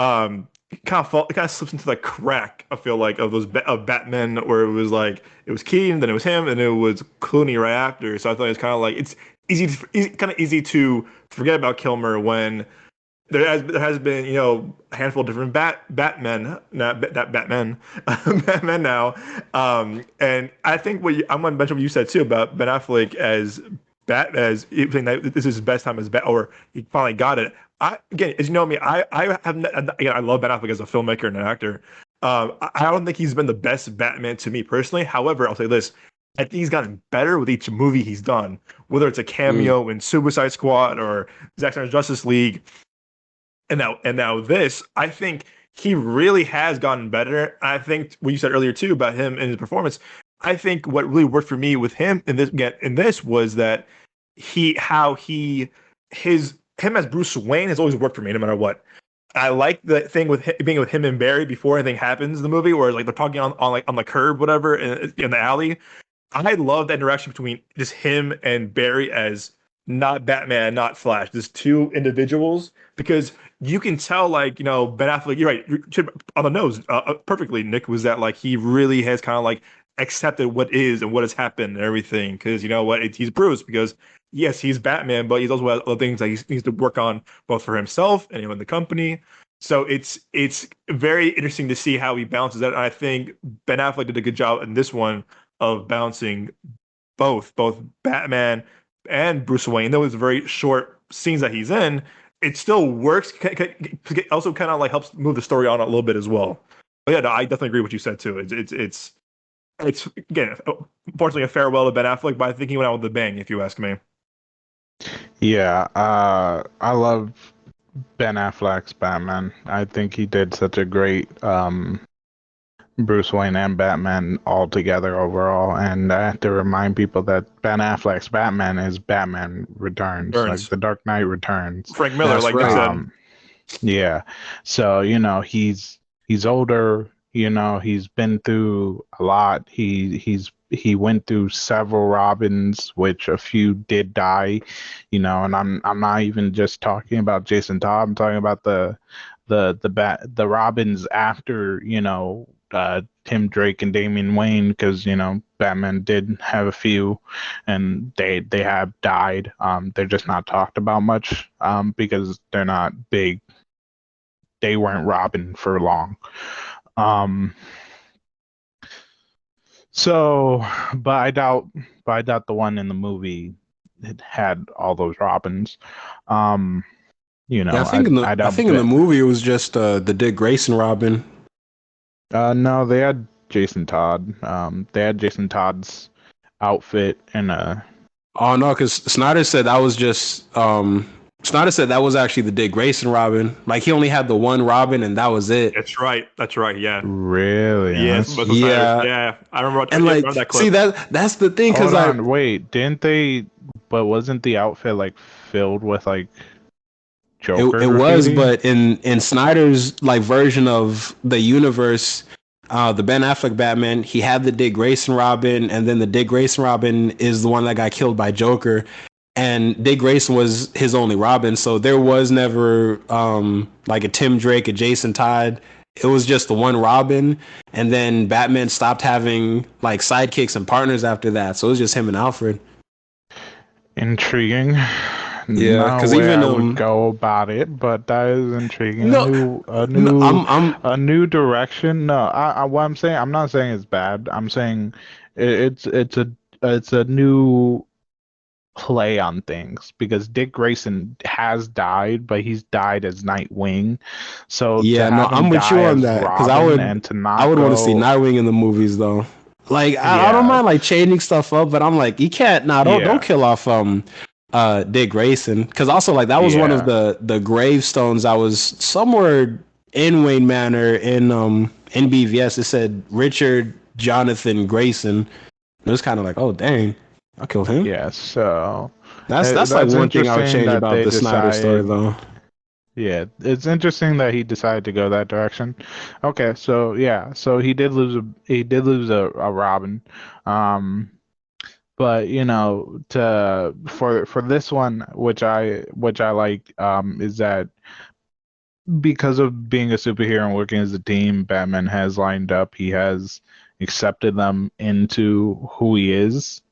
kind of slips into the crack. I feel like of Batman, where it was like it was Keaton, then it was him, and it was Clooney right after. So I thought it's kind of like it's easy to forget about Kilmer when there has been a handful of different Batmen now. And I think I'm gonna mention what you said too about Ben Affleck as saying that this is his best time as or he finally got it. Again, as you know me, I love Ben Affleck as a filmmaker and an actor. I don't think he's been the best Batman to me personally. However, I'll say this: I think he's gotten better with each movie he's done, whether it's a cameo in Suicide Squad or Zack Snyder's Justice League, and now this. I think he really has gotten better. I think what you said earlier too about him and his performance. I think what really worked for me with him in this was that him as Bruce Wayne has always worked for me no matter what. I like the thing with being with him and Barry before anything happens in the movie, where like they're talking on like on the curb, whatever, in the alley. I love that interaction between just him and Barry as not Batman, not Flash, just two individuals, because you can tell, like, Ben Affleck, you're right, you're on the nose perfectly, Nick, was that like he really has kind of like accepted what is and what has happened and everything, because you know what, he's Bruce, because yes, he's Batman, but he's also has other things that he needs to work on both for himself and in the company. So it's very interesting to see how he balances that. And I think Ben Affleck did a good job in this one of balancing both Batman and Bruce Wayne. Those very short scenes that he's in, it still works. Also, kind of like helps move the story on a little bit as well. But yeah, no, I definitely agree with what you said too. It's again, unfortunately, a farewell to Ben Affleck, but I think he went out with a bang, if you ask me. Yeah, I love Ben Affleck's Batman. I think he did such a great Bruce Wayne and Batman all together overall. And I have to remind people that Ben Affleck's Batman is Batman Returns, like The Dark Knight Returns. Frank Miller, That's like right. you said. Yeah. So, he's older, he's been through a lot. He went through several Robins, which a few did die, and I'm not even just talking about Jason Todd. I'm talking about the Robins after, Tim Drake and Damian Wayne, because Batman did have a few, and they have died. They're just not talked about much, because they're not big. They weren't Robin for long. So, but I doubt the one in the movie had all those Robins. Yeah, I think in the movie it was just the Dick Grayson Robin. No, they had Jason Todd. They had Jason Todd's outfit and Oh no, because Snyder said that was just Snyder said that was actually the Dick Grayson Robin. Like he only had the one Robin and that was it. That's right. Yeah. Really? Yes. Yeah. I remember. And like, that clip. See that's the thing, because wait, didn't they? But wasn't the outfit like filled with like Joker? It was, but in Snyder's like version of the universe, the Ben Affleck Batman, he had the Dick Grayson Robin, and then the Dick Grayson Robin is the one that got killed by Joker, and Dick Grayson was his only Robin, so there was never like a Tim Drake, a Jason Todd. It was just the one Robin, and then Batman stopped having like sidekicks and partners after that, so it was just him and Alfred. Intriguing. Yeah, because even I would go about it, but that is intriguing. No, a new direction. No, what I'm saying, I'm not saying it's bad. I'm saying it's a new play on things, because Dick Grayson has died, but he's died as Nightwing. So yeah, no, I'm with you on that, because I would want to see Nightwing in the movies though. Like I don't mind like changing stuff up, but I'm like, you can't. Don't kill off Dick Grayson, because also like that was one of the gravestones. I was somewhere in Wayne Manor in BVS. It said Richard Jonathan Grayson. It was kind of like, oh dang, I killed him. Yeah, so that's like one thing I would change about the Snyder story though. Yeah, it's interesting that he decided to go that direction. Okay, so yeah, so he did lose a Robin. But for this one, which I like, is that because of being a superhero and working as a team, Batman has lined up. He has accepted them into who he is,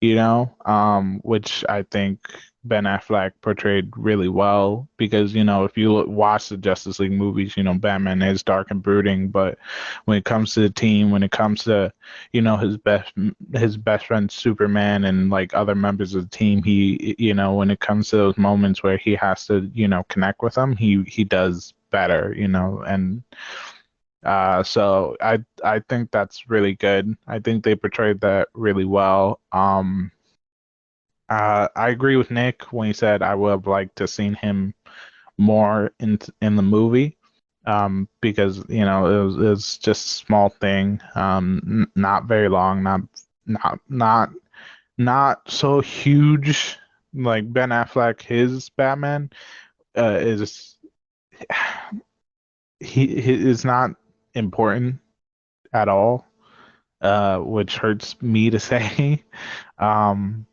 which I think Ben Affleck portrayed really well, because if you watch the Justice League movies, Batman is dark and brooding, but when it comes to the team, when it comes to his best friend Superman and like other members of the team, he when it comes to those moments where he has to connect with them, he does better, and so I think that's really good. I think they portrayed that really well. I agree with Nick when he said I would have liked to seen him more in the movie, because it was just a small thing, not very long, not so huge. Like Ben Affleck, his Batman is he is not important at all, which hurts me to say,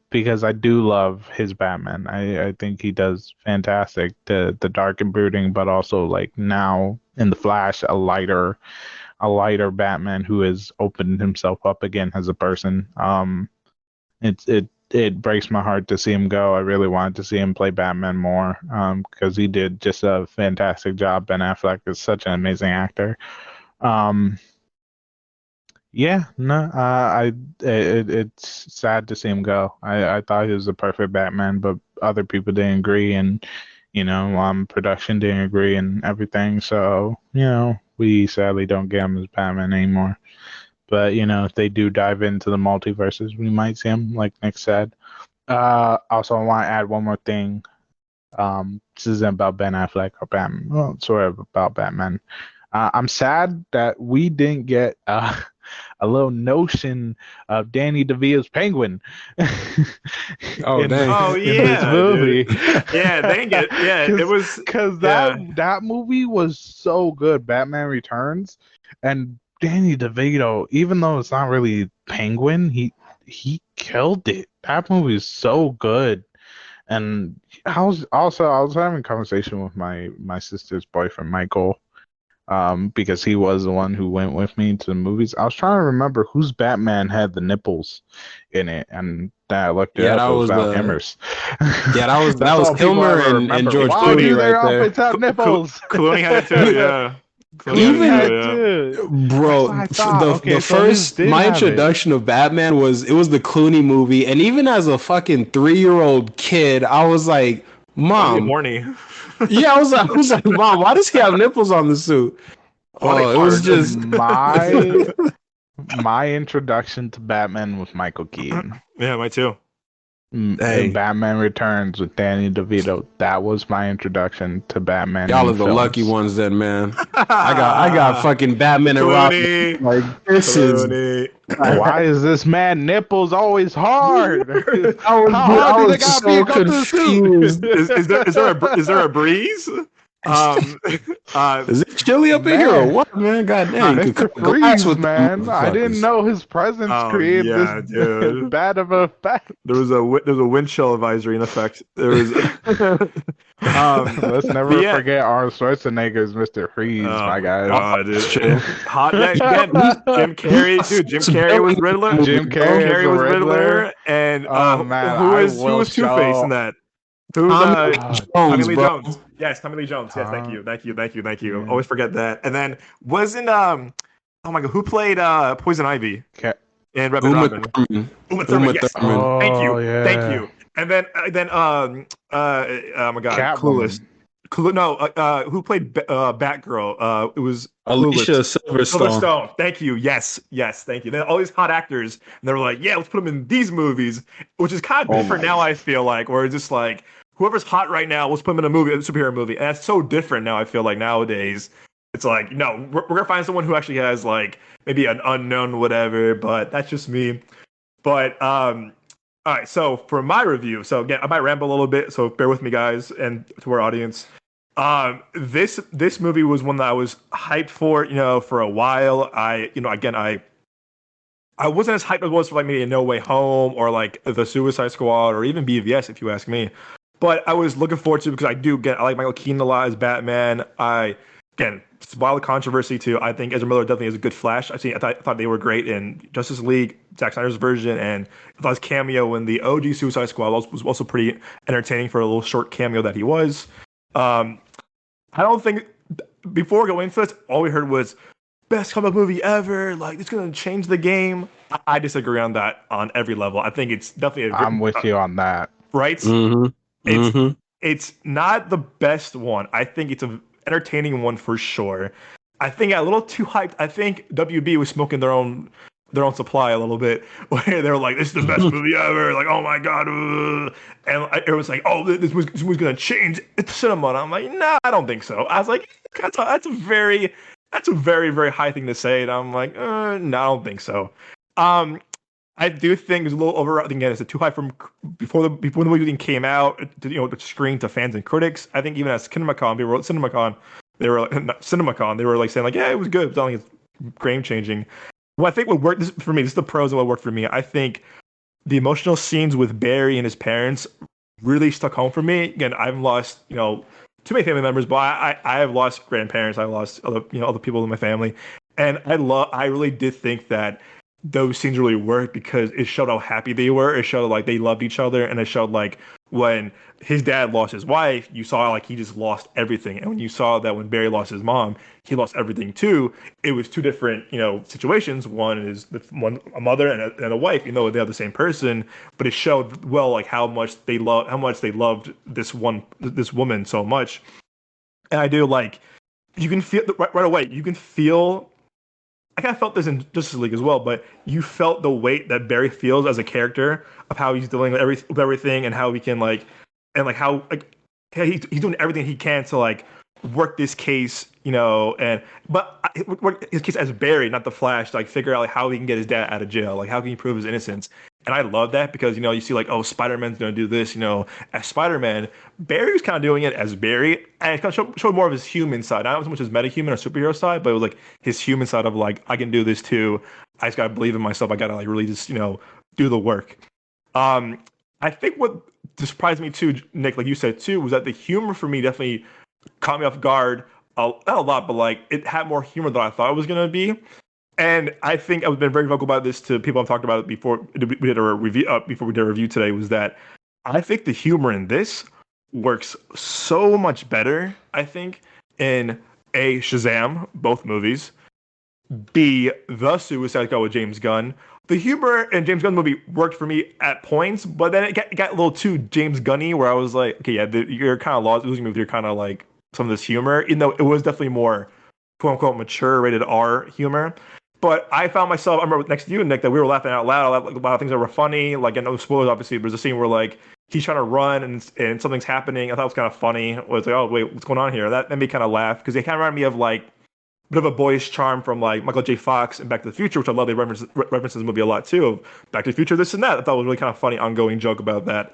because I do love his Batman. I think he does fantastic. The dark and brooding, but also like now in the Flash, a lighter Batman who has opened himself up again as a person. It breaks my heart to see him go. I really wanted to see him play Batman more, because he did just a fantastic job. Ben Affleck is such an amazing actor. Yeah, no, it's sad to see him go. I thought he was the perfect Batman, but other people didn't agree, and production didn't agree, and everything. So we sadly don't get him as Batman anymore. But if they do dive into the multiverses, we might see him, like Nick said. Also, I want to add one more thing. This isn't about Ben Affleck or Batman. Well, sort of about Batman. I'm sad that we didn't get a little notion of Danny DeVito's Penguin. Oh, dang. Oh, in yeah, this movie. Yeah, dang it. Yeah, it was because that movie was so good. Batman Returns, and Danny DeVito, even though it's not really Penguin, he killed it. That movie is so good. And I was having a conversation with my sister's boyfriend, Michael, because he was the one who went with me to the movies. I was trying to remember whose Batman had the nipples in it, and I looked it up. It was Val Kilmer's. Yeah, that was Kilmer and George Clooney right there. Outfits have nipples. Clooney had it too, yeah. Bro, the first my introduction of Batman was the Clooney movie, and even as a fucking 3-year-old kid, I was like, Mom, horny. Yeah, I was like, Mom, why does he have nipples on the suit? Oh, it was just my introduction to Batman with Michael Keaton. Yeah, mine too. Batman Returns with Danny DeVito. That was my introduction to Batman. Y'all are the lucky ones, then, man. I got fucking Batman and Robin. Like, this is. Why is this man nipples always hard? I was so confused. Is there a breeze? Is it chilly up in here or what, man? God dang, freeze, man! I didn't know his presence created this bad of a effect. There was a wind chill advisory in effect. There was. Let's never forget Arnold Schwarzenegger's Mr. Freeze, my guy. God, dude. Hot Jim Carrey, dude. Jim Carrey was Riddler. Jim Carrey was Riddler, and who was Two-Face in that? Who's Tommy Lee Jones? Yes, Tommy Lee Jones. Yes, thank you. Always forget that. And then wasn't oh my god, who played Poison Ivy in Red Robin? Uma Thurman. Yes. Thank you. And then oh my god, Clueless. No, who played Batgirl? It was Alicia Silverstone. Thank you. Yes, thank you. Then all these hot actors, and they were like, yeah, let's put them in these movies, which is kind of different now. I feel like, where it's just like whoever's hot right now, let's put them in a superhero movie, and that's so different now. I feel like nowadays, it's like no, we're gonna find someone who actually has like maybe an unknown whatever, but that's just me. But all right, so for my review, so again, I might ramble a little bit, so bear with me, guys, and to our audience. This movie was one that I was hyped for, for a while. I wasn't as hyped as I was for like maybe a No Way Home or like the Suicide Squad or even BVS, if you ask me. But I was looking forward to it because I like Michael Keaton a lot as Batman. While the controversy too, I think Ezra Miller definitely is a good Flash. I thought they were great in Justice League, Zack Snyder's version, and I thought his cameo in the OG Suicide Squad was also pretty entertaining for a little short cameo that he was. I don't think before going into this, all we heard was best comic movie ever. Like it's gonna change the game. I disagree on that on every level. I think it's definitely. I'm with you on that. Right? Mm-hmm. It's not the best one. I think it's an entertaining one for sure. I think a little too hyped. I think WB was smoking their own supply a little bit, where they were like, "This is the best movie ever!" Like, "Oh my god!" And it was like, "Oh, this movie's gonna change cinema." And I'm like, "Nah, I don't think so." I was like, "That's a very very high thing to say," and I'm like, "No, I don't think so." I do think it's a little over. I think again, it's too high from before the movie even came out. The screen to fans and critics. I think even as CinemaCon, they wrote CinemaCon, they were not CinemaCon, they were like saying like, yeah, it was good. It's not like it's game changing. Well, I think what worked for me, this is the pros of what worked for me. I think the emotional scenes with Barry and his parents really stuck home for me. Again, I've lost, too many family members, but I have lost grandparents. I lost other people in my family, and I really did think that those scenes really worked because it showed how happy they were. It showed like they loved each other, and it showed like when his dad lost his wife, you saw like he just lost everything, and when you saw that when Barry lost his mom, he lost everything too. It was two different situations. One is a mother and a wife, they're the same person, but it showed well like how much they loved this woman so much. And I do like you can feel right away. You can feel. I kind of felt this in Justice League as well, but you felt the weight that Barry feels as a character of how he's dealing with everything, and how he can how he's doing everything he can to like work this case, work his case as Barry, not the Flash, to like figure out like how he can get his dad out of jail, like how can he prove his innocence. And I love that because you see like, oh, Spider-Man's gonna do this, as Spider-Man. Barry was kind of doing it as Barry, and it kind of showed more of his human side, not so much his metahuman or superhero side, but it was like his human side of like, I can do this too. I just gotta believe in myself. I gotta like really just do the work. I think what surprised me too, Nick, like you said too, was that the humor for me definitely caught me off guard. Not a lot, but like it had more humor than I thought it was gonna be. And I think I've been very vocal about this to people I've talked about it before we did a review. Before we did a review today, was that I think the humor in this works so much better. I think in A, Shazam, both movies. B, The Suicide Squad with James Gunn. The humor in James Gunn's movie worked for me at points, but then it got a little too James Gunny, where I was like, okay, yeah, you're kind of losing me with your kind of like some of this humor, even though it was definitely more quote unquote mature rated R humor. But I found myself, I remember next to you, Nick, that we were laughing out loud like, a lot of things that were funny. Like, and no spoilers, obviously, but there's a scene where like he's trying to run and something's happening. I thought it was kind of funny. It was like, oh wait, what's going on here? That made me kind of laugh because it kind of reminded me of like bit of a boyish charm from like Michael J. Fox and Back to the Future, which I love. They references the movie a lot too. Of Back to the Future, this and that. I thought it was really kind of funny, ongoing joke about that.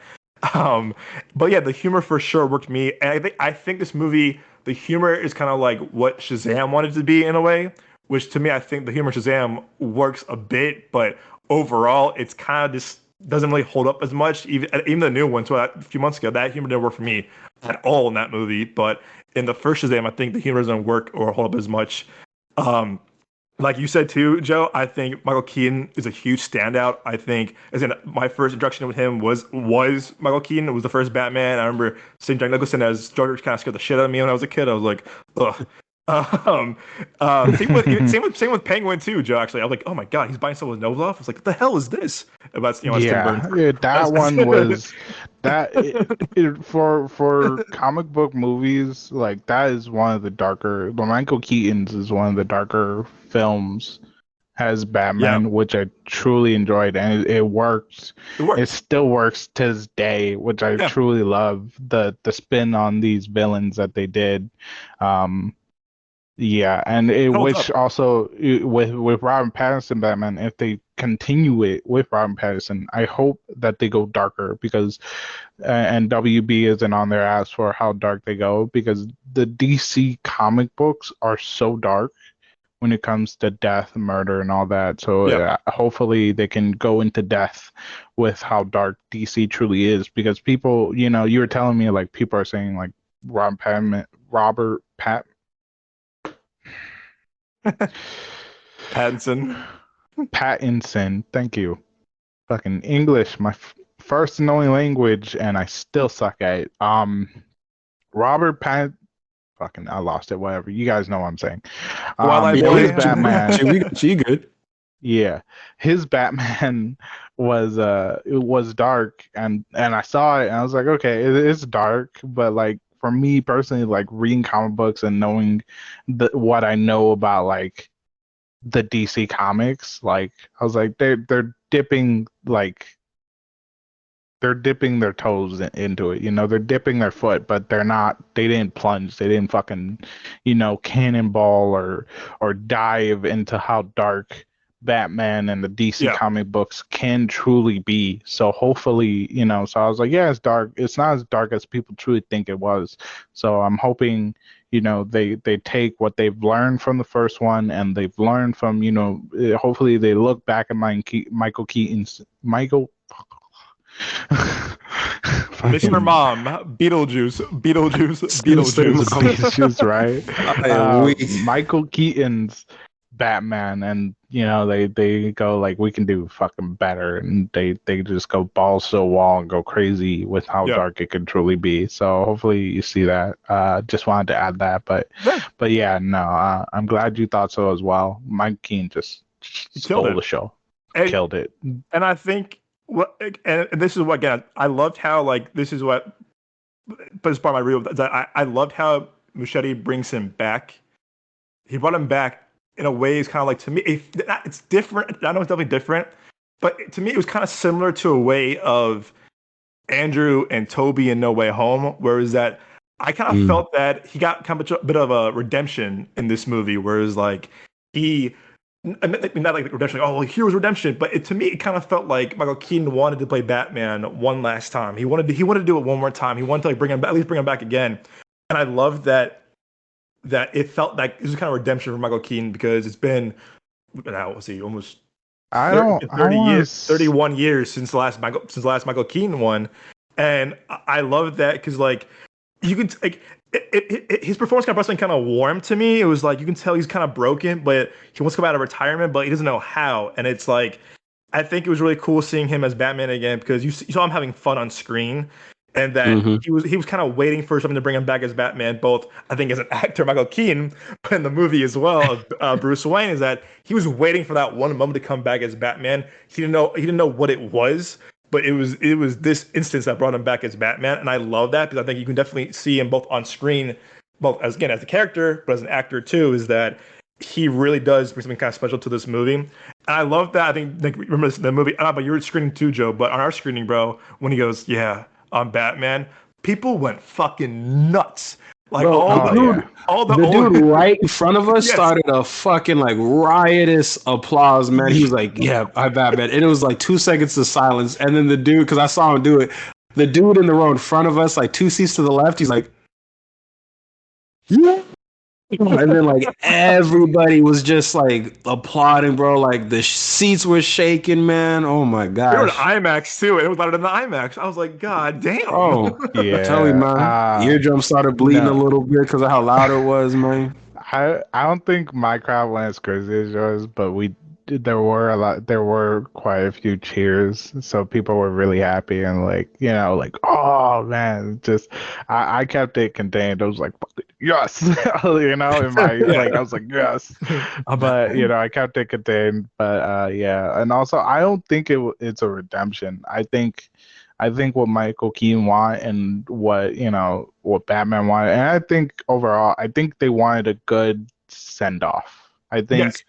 But yeah, the humor for sure worked for me, and I think this movie, the humor is kind of like what Shazam wanted to be in a way. Which to me, I think the humor Shazam works a bit, but overall, it's kind of just doesn't really hold up as much. Even the new one, so a few months ago, that humor didn't work for me at all in that movie. But in the first Shazam, I think the humor doesn't work or hold up as much. Like you said too, Joe, I think Michael Keaton is a huge standout. I think, as in my first introduction with him was Michael Keaton. It was the first Batman. I remember seeing Jack Nicholson as Joker kind of scared the shit out of me when I was a kid. I was like, ugh. Same with Penguin too, Joe. Actually, I was like, oh my god, he's buying someone with no love. I was like, what the hell is this? That's that one was for comic book movies. Like that is one of the darker. Michael Keaton's is one of the darker films as Batman, which I truly enjoyed, and it worked. It still works to this day, which I truly love. The spin on these villains that they did. Yeah, and which also with Robert Pattinson Batman, if they continue it with Robert Pattinson, I hope that they go darker because, and WB isn't on their ass for how dark they go because the DC comic books are so dark when it comes to death, murder, and all that. So hopefully they can go into death with how dark DC truly is because people, you were telling me like people are saying like Pattinson, thank you. Fucking English, my first and only language, and I still suck at it. Robert Pat. Fucking, I lost it. Whatever. You guys know what I'm saying. His Batman. She good. Yeah, his Batman was dark, and I saw it, and I was like, okay, it's dark, but like for me personally, like reading comic books and knowing what I know about like the DC comics, like I was like they're dipping their toes into it, they're dipping their foot, but they didn't plunge, they didn't fucking cannonball or dive into how dark Batman and the DC comic books can truly be. So hopefully, so I was like, yeah, it's dark. It's not as dark as people truly think it was. So I'm hoping, they take what they've learned from the first one, and they've learned from, hopefully they look back at Michael Keaton's Mr. Mom, Beetlejuice, right? Michael Keaton's Batman, and they go like, we can do fucking better, and they just go balls to the wall and go crazy with how dark it can truly be. So hopefully you see that. Just wanted to add that, but yeah, no, I'm glad you thought so as well. Mike Keaton just stole the show, killed it, and I think. And this is what, again, I loved how, like, this is what, but it's part of my real, that I loved how Muschietti brings him back. He brought him back in a way, it's kind of like, to me, it's different. I know it's definitely different, but to me, it was kind of similar to a way of Andrew and Toby in No Way Home, whereas that I kind of felt that he got kind of a bit of a redemption in this movie, whereas like not like redemption, oh, like, here's redemption, but to me, it kind of felt like Michael Keaton wanted to play Batman one last time. He wanted to do it one more time. He wanted to, like, bring him back, at least bring him back again. And I love that it felt like it was kind of redemption for Michael Keaton, because it's been, now let's see, almost 31 years since the last Michael Keaton one, and I love that because, like, you can like. His performance kind of wrestling kind of warmed to me. It was like, you can tell he's kind of broken, but he wants to come out of retirement, but he doesn't know how. And it's like, I think it was really cool seeing him as Batman again, because you saw him having fun on screen, and that he was kind of waiting for something to bring him back as Batman. Both, I think, as an actor, Michael Keaton, but in the movie as well, Bruce Wayne, is that he was waiting for that one moment to come back as Batman. He didn't know what it was. But it was this instance that brought him back as Batman, and I love that, because I think you can definitely see him both on screen, both as a character, but as an actor too, is that he really does bring something kind of special to this movie. And I love that. I think, like, remember the movie? But you were screening too, Joe. But on our screening, bro, when he goes, "Yeah, I'm Batman," people went fucking nuts. Like, bro, the dude right in front of us started a fucking, like, riotous applause, man. He was like, "Yeah, I'm Batman," and it was like 2 seconds of silence, and then the dude, because I saw him do it, the dude in the row in front of us, like 2 seats to the left, he's like, "Yeah." And then, like, everybody was just, like, applauding, bro. Like, the seats were shaking, man. Oh my gosh. They were in IMAX too, and it was louder than the IMAX. I was like, God damn. Oh, yeah. Tell you, man. Eardrum started bleeding a little bit because of how loud it was, man. I don't think my crowd went as crazy as yours, but there were quite a few cheers, so people were really happy, and like, oh man, just I kept it contained. I was like, yes, in my like, I was like, yes, but I kept it contained. But yeah, and also I don't think it's a redemption. I think what Michael Keaton wanted, and what Batman wanted, and I think overall, I think they wanted a good send off. I think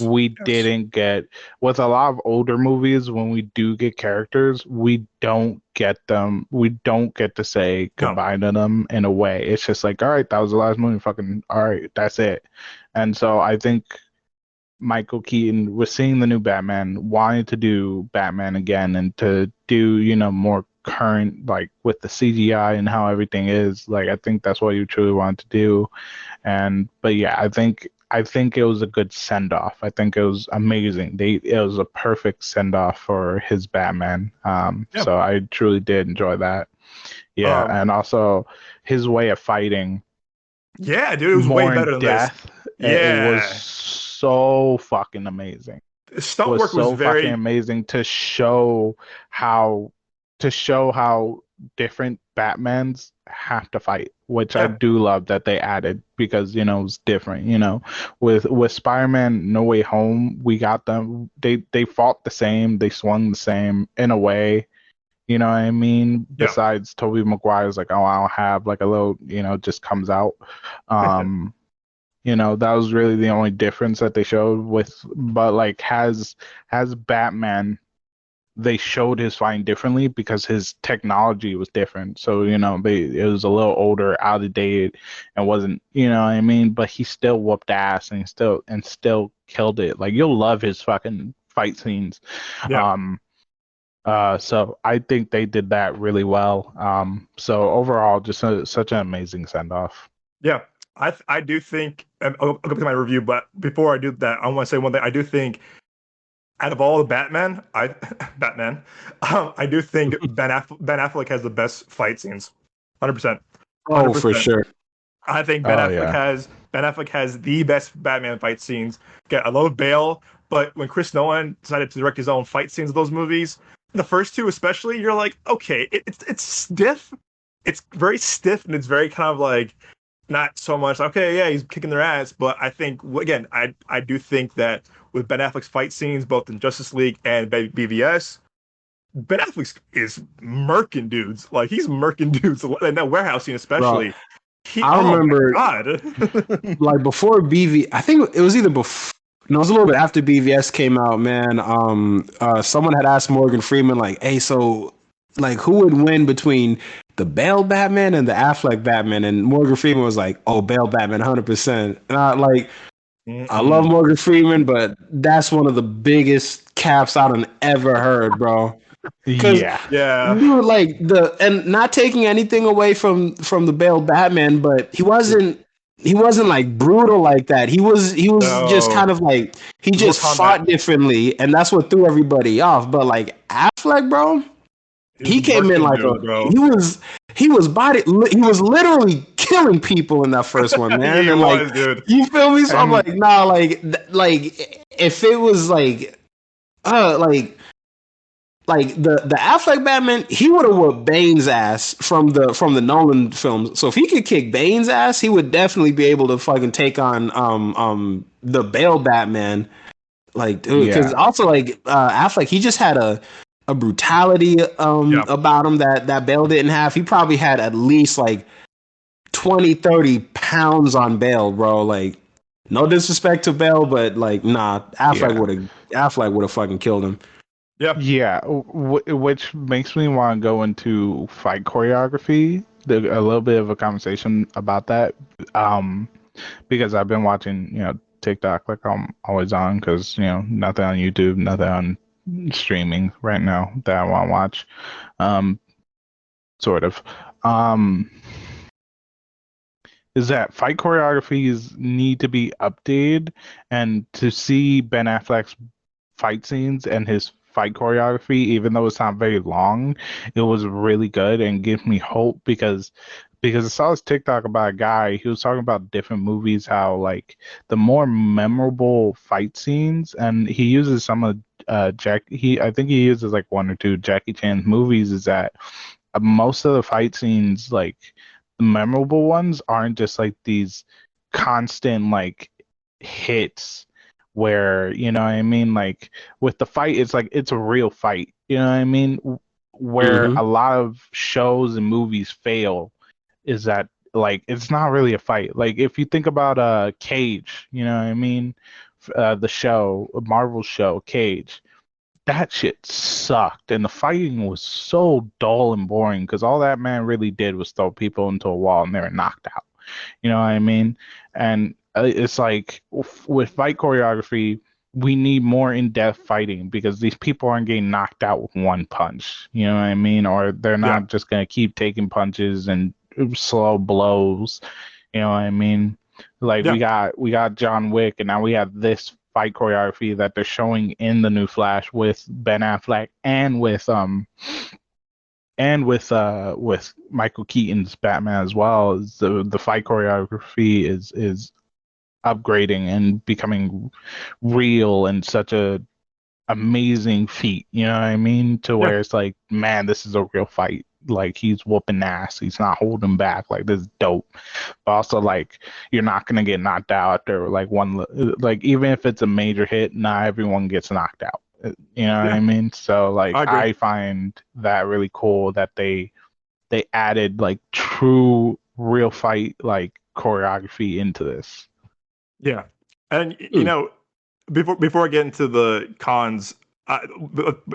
we didn't get, with a lot of older movies, when we do get characters, we don't get them. We don't get to say goodbye to them in a way. It's just like, all right, that was the last movie. Fucking all right, that's it. And so I think Michael Keaton was seeing the new Batman, wanting to do Batman again, and to do more current, like with the CGI and how everything is. Like, I think that's what you truly wanted to do. But yeah, I think it was a good send off. I think it was amazing. It was a perfect send off for his Batman. So I truly did enjoy that. Yeah, and also his way of fighting. Yeah, dude, it was way better than this. Yeah, it was so fucking amazing. Stunt work was so fucking amazing to show how different Batmans have to fight, which I do love that they added, because it was different. With Spider-Man No Way Home, we got them. They fought the same, they swung the same in a way. You know what I mean? Yeah. Besides Tobey Maguire's like, oh, I don't have like a little, just comes out. That was really the only difference that they showed with, but like has Batman they showed his fighting differently because his technology was different. So, you know, it was a little older, out of date, and wasn't, you know what I mean? But he still whooped ass and still killed it. Like, you'll love his fucking fight scenes. Yeah. So I think they did that really well. So overall, just such an amazing send off. Yeah. I do think I'll go to my review, but before I do that, I want to say one thing. I do think out of all the Batman, I do think Ben Affleck has the best fight scenes. 100%. Oh, for sure. I think Ben Affleck has the best Batman fight scenes. Okay, I love Bale, but when Chris Nolan decided to direct his own fight scenes of those movies, the first two especially, you're like, okay, it's stiff. It's very stiff and it's very kind of like not so much okay, yeah, he's kicking their ass, but I think again, I do think that with Ben Affleck's fight scenes both in Justice League and BVS, Ben Affleck is murking dudes. Like he's murking dudes in that warehouse scene especially. Bro, I remember, like before I think it was either before. No, it was a little bit after BVS came out, man. Someone had asked Morgan Freeman, like, "Hey, so, like, who would win between the Bale Batman and the Affleck Batman?" And Morgan Freeman was like, "Oh, Bale Batman, 100%." And I love Morgan Freeman, but that's one of the biggest caps I done ever heard, bro. Yeah. Dude, like and not taking anything away from the Bale Batman, but he wasn't like brutal like that. He was just kind of like he just fought differently, and that's what threw everybody off. But like Affleck, bro, he came in like he was literally killing people in that first one, man. And like, dude. You feel me? So I'm like, nah, like if it was like the Affleck Batman, he would have whooped Bane's ass from the Nolan films. So if he could kick Bane's ass, he would definitely be able to fucking take on the Bale Batman. Like, dude, because also like Affleck, he just had a brutality about him that Bale didn't have. He probably had at least like 20-30 pounds on Bale, bro. Like, no disrespect to Bale, but like, nah, Affleck would have fucking killed him. Yeah, which makes me want to go into fight choreography. A little bit of a conversation about that, because I've been watching, TikTok like I'm always on, because nothing on YouTube, nothing on streaming right now that I want to watch. Sort of. Is that fight choreographies need to be updated, and to see Ben Affleck's fight scenes and his fight choreography, even though it's not very long, it was really good and gives me hope because I saw this TikTok about a guy. He was talking about different movies, how like the more memorable fight scenes, and he uses some of I think he uses like one or two Jackie Chan's movies, is that most of the fight scenes, like the memorable ones, aren't just like these constant like hits where, you know what I mean, like with the fight, it's like it's a real fight, you know what I mean, where a lot of shows and movies fail is that like it's not really a fight. Like if you think about Cage, you know what I mean, the show, Marvel show Cage, that shit sucked, and the fighting was so dull and boring because all that man really did was throw people into a wall and they were knocked out, you know what I mean. And it's like with fight choreography, we need more in-depth fighting because these people aren't getting knocked out with one punch, you know what I mean, or they're not just going to keep taking punches and slow blows, you know what I mean. Like we got John Wick, and now we have this fight choreography that they're showing in the new Flash with Ben Affleck and with Michael Keaton's Batman as well. The fight choreography is upgrading and becoming real and such a amazing feat, you know what I mean? To where it's like, man, this is a real fight. Like he's whooping ass. He's not holding back. Like this is dope. But also like you're not gonna get knocked out after like one. Like even if it's a major hit, not everyone gets knocked out. You know what I mean? So like I find that really cool that they added like true real fight like choreography into this. Yeah, and before I get into the cons I,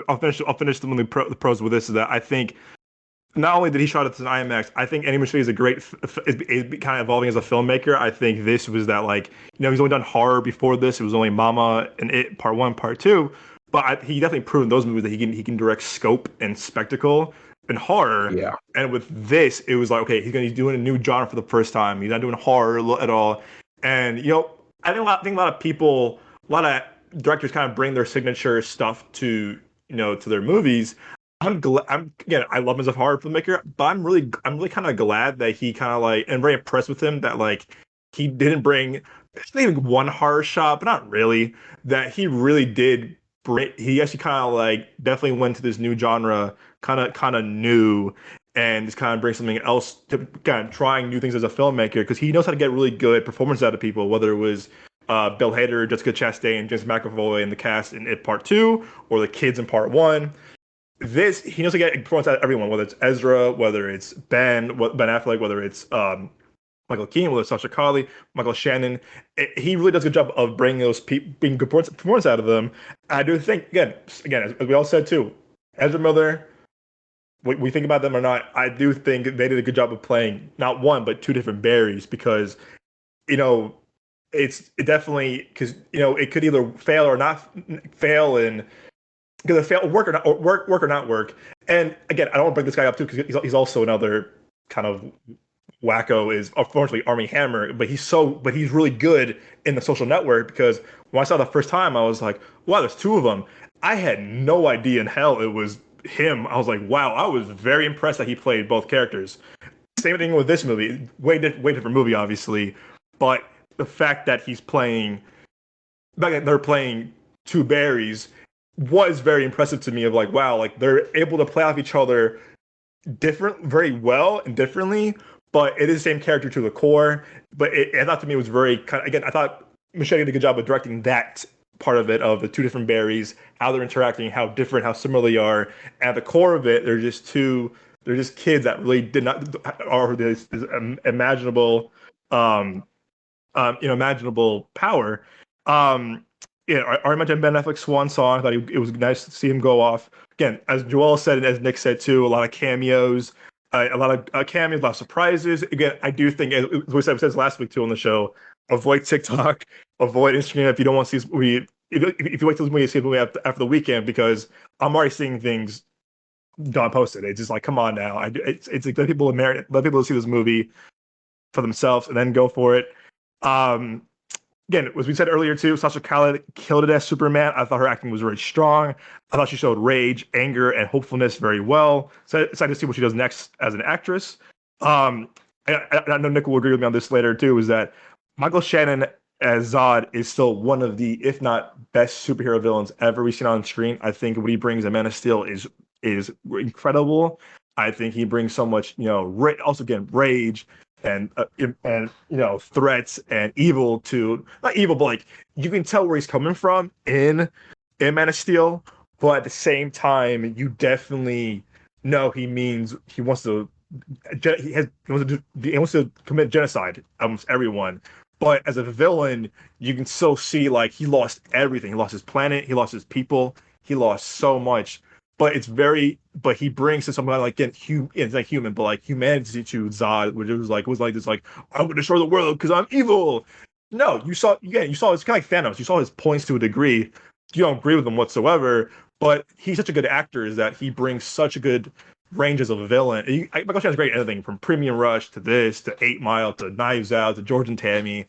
I'll finish the pros with this. Is that I think not only did he shot it in IMAX, I think Andy Muschietti is a great, is kind of evolving as a filmmaker. I think this was that like, he's only done horror before this. It was only Mama and It Part 1, Part 2. But he definitely proved in those movies that he can direct scope and spectacle and horror. Yeah. And with this, it was like, okay, he's doing a new genre for the first time. He's not doing horror at all. And, I think a lot of people, a lot of directors kind of bring their signature stuff to, to their movies. Again, I love him as a horror filmmaker, but I'm really kind of glad that he kind of like, and very impressed with him that like he didn't bring maybe one horror shot, but not really. That he really did bring. He actually kind of like definitely went to this new genre, kind of new, and just kind of bring something else to kind of trying new things as a filmmaker because he knows how to get really good performance out of people, whether it was. Bill Hader, Jessica Chastain, James McAvoy in the cast in It Part 2, or the kids in Part 1. He knows to get performance out of everyone, whether it's Ezra, whether it's Ben Affleck, whether it's Michael Keaton, whether it's Sasha Calle, Michael Shannon. He really does a good job of bringing those people, being good performance out of them. I do think, again, as we all said too, Ezra Miller, we think about them or not, I do think they did a good job of playing not one but two different Barrys because, it definitely because it could either fail or not fail and. Because fail work or not work or not work. And again, I don't want to bring this guy up too because he's also another kind of wacko. Is unfortunately Armie Hammer, but he's really good in The Social Network because when I saw it the first time, I was like, wow, there's two of them. I had no idea in hell it was him. I was like, wow, I was very impressed that he played both characters. Same thing with this movie, way different movie, obviously, but the fact that they're playing two Barrys was very impressive to me of like, wow, like they're able to play off each other very well and differently, but it is the same character to the core. But I thought to me it was very kind of, again, I thought Michelle did a good job of directing that part of it, of the two different Barrys, how they're interacting, how different, how similar they are. And at the core of it, they're just kids that really did not are this imaginable, imaginable power. I mentioned Ben Affleck's swan song. I thought it was nice to see him go off. Again, as Joel said and as Nick said too, a lot of cameos, a lot of surprises. Again, I do think, as we said last week too on the show, avoid TikTok, avoid Instagram if you don't want to see this movie. If you wait till this movie, see the movie after the weekend because I'm already seeing things done posted. It's just like, come on now. It's like let people see this movie for themselves and then go for it. Again, as we said earlier too, Sasha Calle killed it as Superman. I thought her acting was very strong. I thought she showed rage, anger, and hopefulness very well. So excited to see what she does next as an actress. I know Nick will agree with me on this later too. Is that Michael Shannon as Zod is still one of the, if not best superhero villains ever we've seen on screen. I think what he brings in Man of Steel is incredible. I think he brings so much, also again rage and threats and evil to not evil, but like you can tell where he's coming from in Man of Steel, but at the same time, you definitely know he wants to commit genocide almost everyone. But as a villain, you can so see like he lost everything. He lost his planet. He lost his people. He lost so much. But he brings to something like it's like human, but like humanity to Zod, which was like this like I'm going to destroy the world because I'm evil. No, you saw it's kind of like Thanos. You saw his points to a degree. You don't agree with him whatsoever, but he's such a good actor is that he brings such a good range as a villain. Michael Shannon's great at anything from Premium Rush to this to 8 Mile to Knives Out to George and Tammy.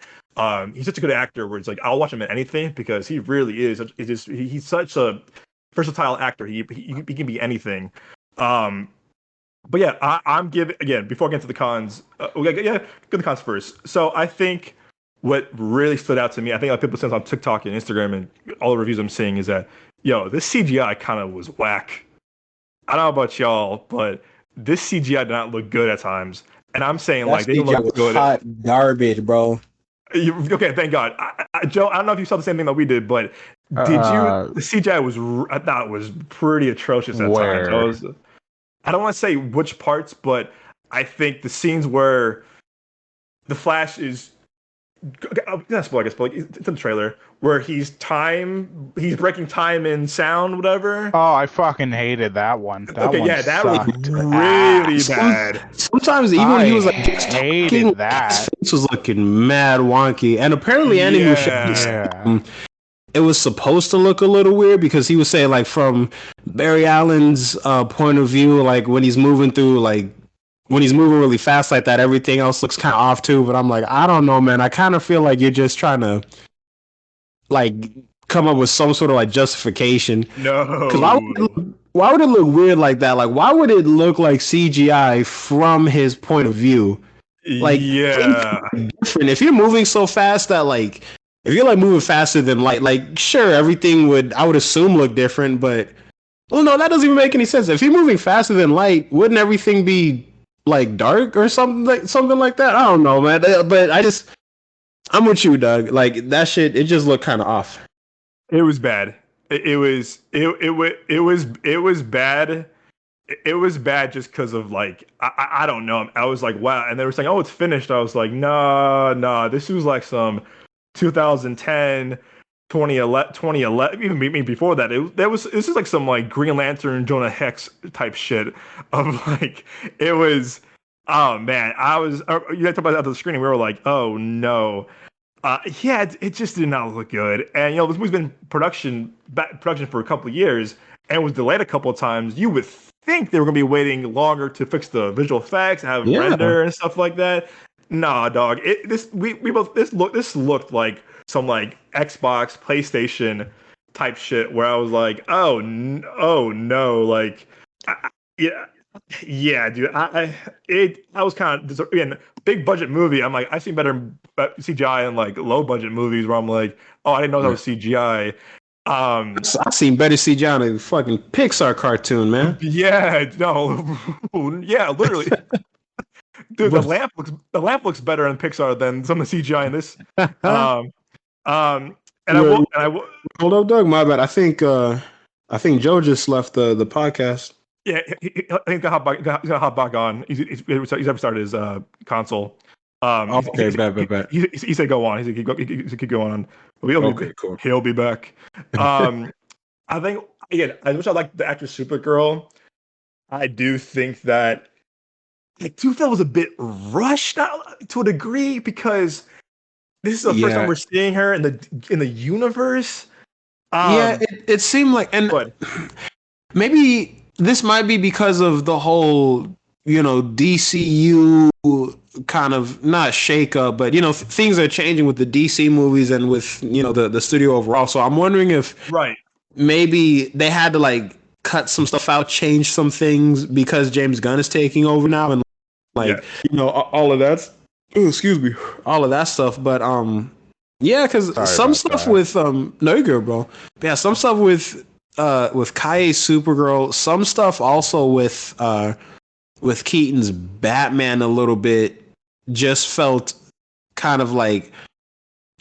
He's such a good actor where it's like I'll watch him in anything because he really is. He's such a versatile actor. He can be anything. But yeah, I'm giving again before I get to the cons. Go to the cons first. So I think what really stood out to me, I think like people said on TikTok and Instagram and all the reviews I'm seeing is that this CGI kind of was whack. I don't know about y'all, but this CGI did not look good at times. And I'm saying that like they didn't look good. Hot garbage, bro. Okay, thank God. Joe, I don't know if you saw the same thing that we did, but did you? The CGI I thought it was pretty atrocious at times. I don't want to say which parts, but I think the scenes where the Flash is Not spoil, I guess, but it's in the trailer where he's breaking time in sound, whatever. Oh, I fucking hated that one. That one that was sucked. really bad. Sometimes even when he was like just talking, that. his face was looking mad wonky. And apparently, it was supposed to look a little weird because he was saying like from Barry Allen's point of view, like when he's moving really fast like that, everything else looks kind of off too. But I'm like, I don't know, man. I kind of feel like you're just trying to like come up with some sort of like justification. No, because why would it look weird like that? Like, why would it look like CGI from his point of view? Like, different. If you're moving so fast that like, if you're like moving faster than light, like sure, everything would, I would assume, look different. But well, no, that doesn't even make any sense. If you're moving faster than light, wouldn't everything be like dark or something like that? I don't know, man. But I'm with you, Doug. Like that shit, it just looked kind of off. It was bad. It was bad. It was bad just because of like I don't know. I was like, wow, and they were saying, oh, it's finished. I was like, no, this was like some 2010, 2011, even before that. This is like some like Green Lantern, Jonah Hex type shit of like it was. Oh man, you talked about the screen, and we were like, oh no. It just did not look good. And this movie's been production for a couple of years and was delayed a couple of times. You would think they were gonna be waiting longer to fix the visual effects, have render and stuff like that. Nah, dog. This looked like some like Xbox, PlayStation type shit where I was like, oh no, like yeah, dude. I was kind of again big budget movie. I'm like, I've seen better CGI in like low budget movies where I'm like, oh, I didn't know that was CGI. I've seen better CGI in a fucking Pixar cartoon, man. Yeah, no, yeah, literally. Dude, the lamp looks better in Pixar than some of the CGI in this. Hold up, Doug. My bad. I think Joe just left the podcast. Yeah, I think he's gonna hop back on. He's ever started his console. Okay, bad. He said go on. He said keep going on. Cool. He'll be back. I think again, as much as I like the actress Supergirl, I do think that I do feel it was a bit rushed to a degree because this is the first time we're seeing her in the universe. It seemed like, and maybe this might be because of the whole, DCU kind of not shake up, but things are changing with the DC movies and with the studio overall. So I'm wondering if maybe they had to like cut some stuff out, change some things because James Gunn is taking over now, and all of that. Excuse me, all of that stuff. But because some stuff with no, you're good, bro. But yeah, some stuff with Kaye's Supergirl, some stuff also with Keaton's Batman a little bit just felt kind of like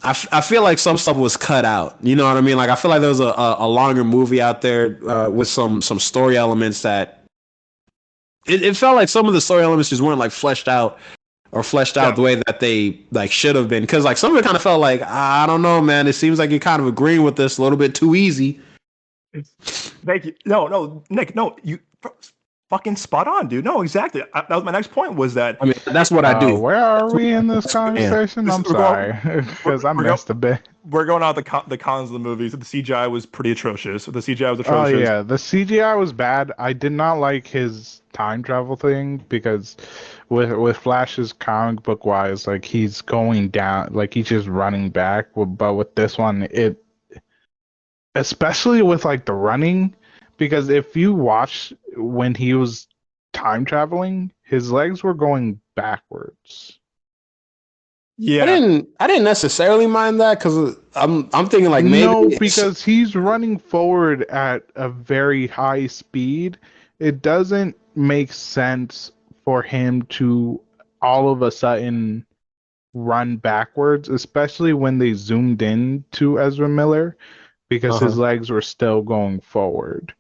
I feel like some stuff was cut out. You know what I mean? Like I feel like there was a longer movie out there with some story elements that it felt like some of the story elements just weren't like fleshed out the way that they like should have been. Because like some of it kind of felt like I don't know, man. It seems like you're kind of agreeing with this a little bit too easy. Thank you. No, Nick. No, you fucking spot on, dude. No, exactly. That was my next point. Was that? I mean, that's what I do. Where are we in this conversation? I'm sorry because I missed a bit. We're going out the cons of the movies. The CGI was pretty atrocious. The CGI was atrocious. Oh yeah, the CGI was bad. I did not like his time travel thing because with Flash's comic book wise, like he's going down, like he's just running back. But with this one, especially with like the running, because if you watch when he was time traveling, his legs were going backwards. Yeah, I didn't necessarily mind that because I'm thinking like maybe because he's running forward at a very high speed. It doesn't make sense for him to all of a sudden run backwards, especially when they zoomed in to Ezra Miller, because his legs were still going forward.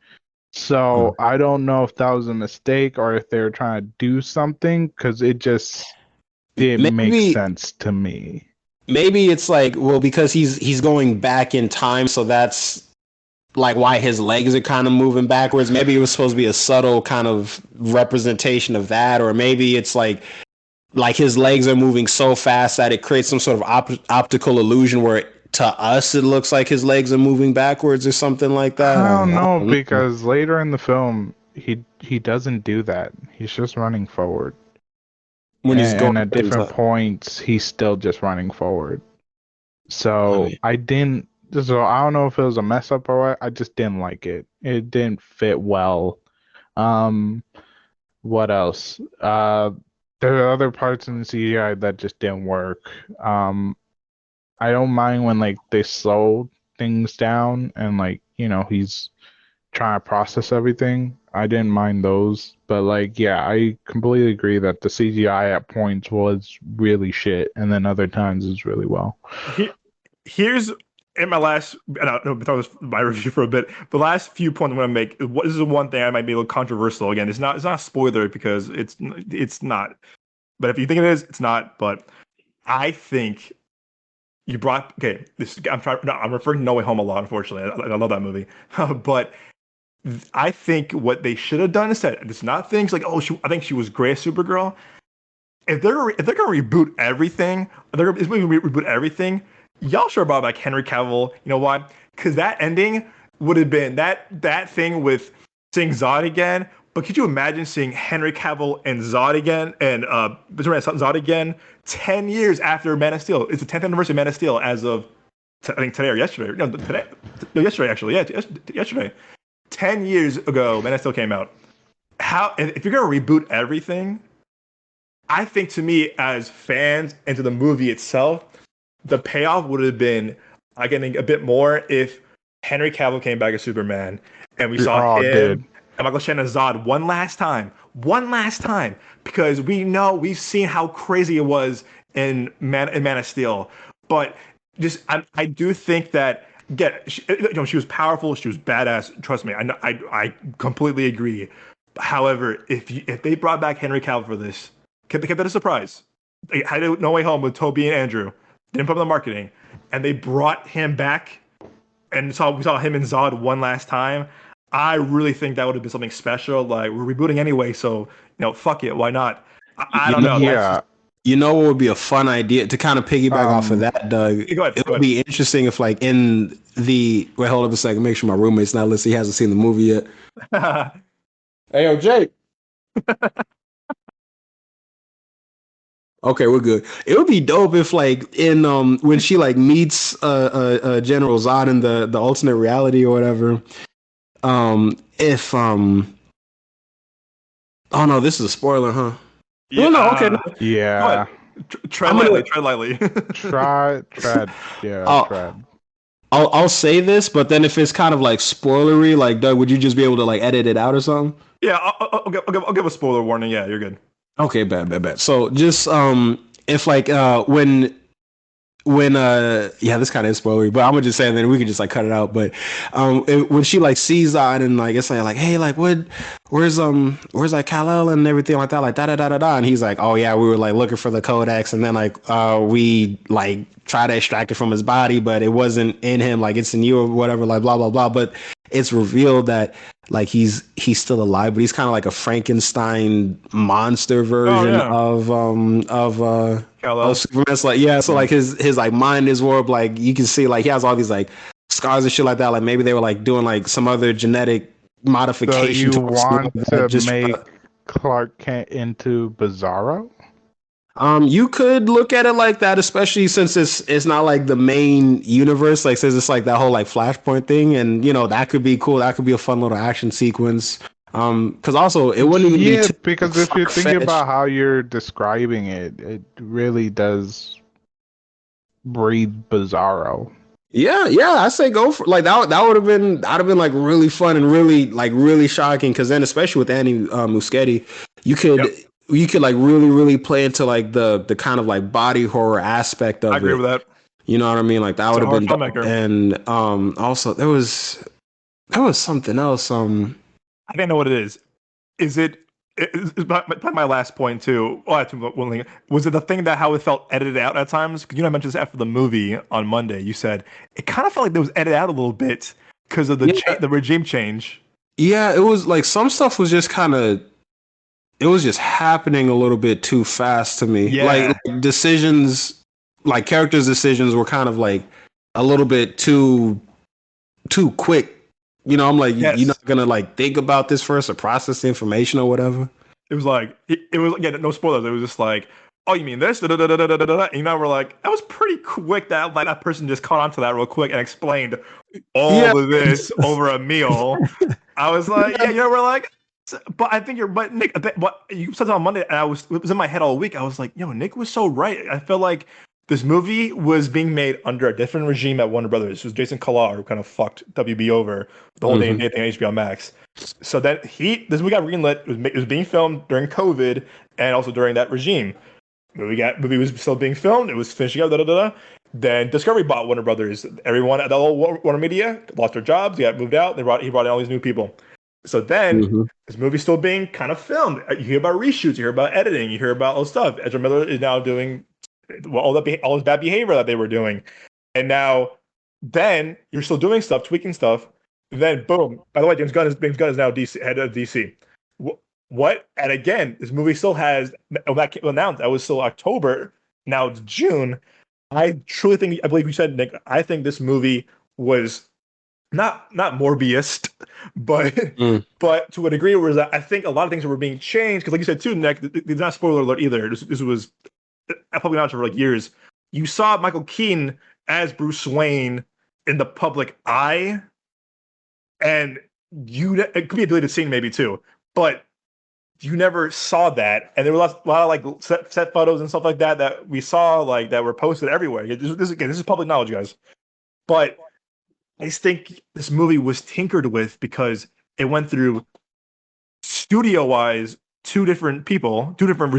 So I don't know if that was a mistake or if they were trying to do something because it just didn't make sense to me. maybe it's like, well, because he's going back in time, so that's like why his legs are kind of moving backwards. Maybe it was supposed to be a subtle kind of representation of that, or maybe it's like his legs are moving so fast that it creates some sort of optical illusion where to us it looks like his legs are moving backwards or something like that. I don't know, because later in the film he doesn't do that. He's just running forward. When he's going at different points, he's still just running forward. So I don't know if it was a mess up or what. I just didn't like it. It didn't fit well. What else? There are other parts in the CGI that just didn't work. I don't mind when like they slow things down and like, you know, he's trying to process everything. I didn't mind those, but like, yeah, I completely agree that the CGI at points was really shit, and then other times is really well. Here's in my last, I don't know, talk about my review for a bit. The last few points I'm going to make. This is the one thing I might be a little controversial. Again, it's not a spoiler because it's not. But if you think it is, it's not. But I think you brought I'm referring to No Way Home a lot. Unfortunately, I love that movie, but I think what they should have done instead, it's not things like, I think she was great as Supergirl. If they're gonna reboot everything, reboot everything. Y'all sure about like Henry Cavill. You know why? Because that ending would have been that thing with seeing Zod again. But could you imagine seeing Henry Cavill and Zod again and Zod again 10 years after Man of Steel? It's the 10th anniversary of Man of Steel as of I think today or yesterday. No, today. No, yesterday actually. Yeah, yesterday. 10 years ago, Man of Steel came out. If you're gonna reboot everything, I think to me as fans and to the movie itself, the payoff would have been getting a bit more if Henry Cavill came back as Superman and we saw him and Michael Shannon as Zod one last time, because we've seen how crazy it was in Man of Steel, but just I do think that. She was powerful. She was badass. Trust me, I completely agree. However, if they brought back Henry Cavill for this, kept that a surprise. They had No Way Home with Toby and Andrew. Didn't put up the marketing, and they brought him back, and we saw him and Zod one last time. I really think that would have been something special. Like, we're rebooting anyway, so fuck it, why not? I don't know. Yeah. You know what would be a fun idea to kind of piggyback off of that, Doug? It would be interesting if, like, in the hold up a second, make sure my roommate's not listening. He hasn't seen the movie yet. Hey, yo, Jake. Okay, we're good. It would be dope if, like, in when she like meets General Zod in the alternate reality or whatever. If oh no, this is a spoiler, huh? Yeah. No, okay. No. Yeah. Tread lightly. Tread. Yeah. Tread. I'll say this, but then if it's kind of like spoilery, like Doug, would you just be able to like edit it out or something? Yeah, I'll give a spoiler warning. Yeah, you're good. Okay, bad. So just if like when this kind of is spoilery, but I'm gonna just say, and then we can just like cut it out. But when she like sees Zod and like it's like hey, like where's like Kal-El and everything like that, like da, and he's like, oh yeah, we were like looking for the codex, and then like we like try to extract it from his body, but it wasn't in him, like it's in you or whatever, like blah blah blah. But it's revealed that like he's still alive, but he's kind of like a Frankenstein monster version of Superman. So, like so like his like mind is warped. Like you can see like he has all these like scars and shit like that. Like maybe they were like doing like some other genetic modification. So you want to make Clark Kent into Bizarro? You could look at it like that, especially since it's not like the main universe. Like, says it's like that whole like Flashpoint thing, and that could be cool. That could be a fun little action sequence. Because also it wouldn't even be because if you're thinking about how you're describing it, it really does breathe Bizarro. Yeah, I say go for like that. That would have been like really fun and really shocking. Because then, especially with Andy Muschietti, you could. Yep. You could like really play into like the kind of like body horror aspect of it. I agree with that. You know what I mean? Like that would have been dope. And also there was something else. I think I know what it is. Is it it's my last point too. Well, one thing was it the thing that how it felt edited out at times. Because I mentioned this after the movie on Monday. You said it kind of felt like it was edited out a little bit because of the regime change. Yeah, it was like some stuff was just kind of. It was just happening a little bit too fast to me. Yeah. Like decisions, like characters' decisions were kind of like a little bit too quick. I'm like, you're not gonna like think about this first or process the information or whatever. It was like it was no spoilers. It was just like, oh, you mean this? And we're like, that was pretty quick. That that person just caught on to that real quick and explained all of this over a meal. I was like, we're like. But I think but Nick, but you said it on Monday, and it was in my head all week. I was like, Nick was so right. I felt like this movie was being made under a different regime at Warner Brothers. It was Jason Kilar who kind of fucked WB over the whole day and day thing on HBO Max. So that this movie got greenlit. It was being filmed during COVID and also during that regime. Movie was still being filmed. It was finishing up. Then Discovery bought Warner Brothers. Everyone at the whole Warner Media lost their jobs. They got moved out. He brought in all these new people. So then, this movie's still being kind of filmed. You hear about reshoots, you hear about editing, you hear about all stuff. Ezra Miller is now doing all this bad behavior that they were doing. And now, then, you're still doing stuff, tweaking stuff. Then, boom. By the way, James Gunn is now head of DC. What? And again, this movie still has, that came announced, that was still October. Now it's June. I believe you said, Nick, I think this movie was not Morbius, but to a degree, where I think a lot of things were being changed because, like you said too, Nick, it's not spoiler alert either. This was public knowledge for like years. You saw Michael Keaton as Bruce Wayne in the public eye, and it could be a deleted scene maybe too, but you never saw that, and there were a lot of like set photos and stuff like that we saw like that were posted everywhere. This is public knowledge, guys, but I just think this movie was tinkered with because it went through studio-wise two different people, two different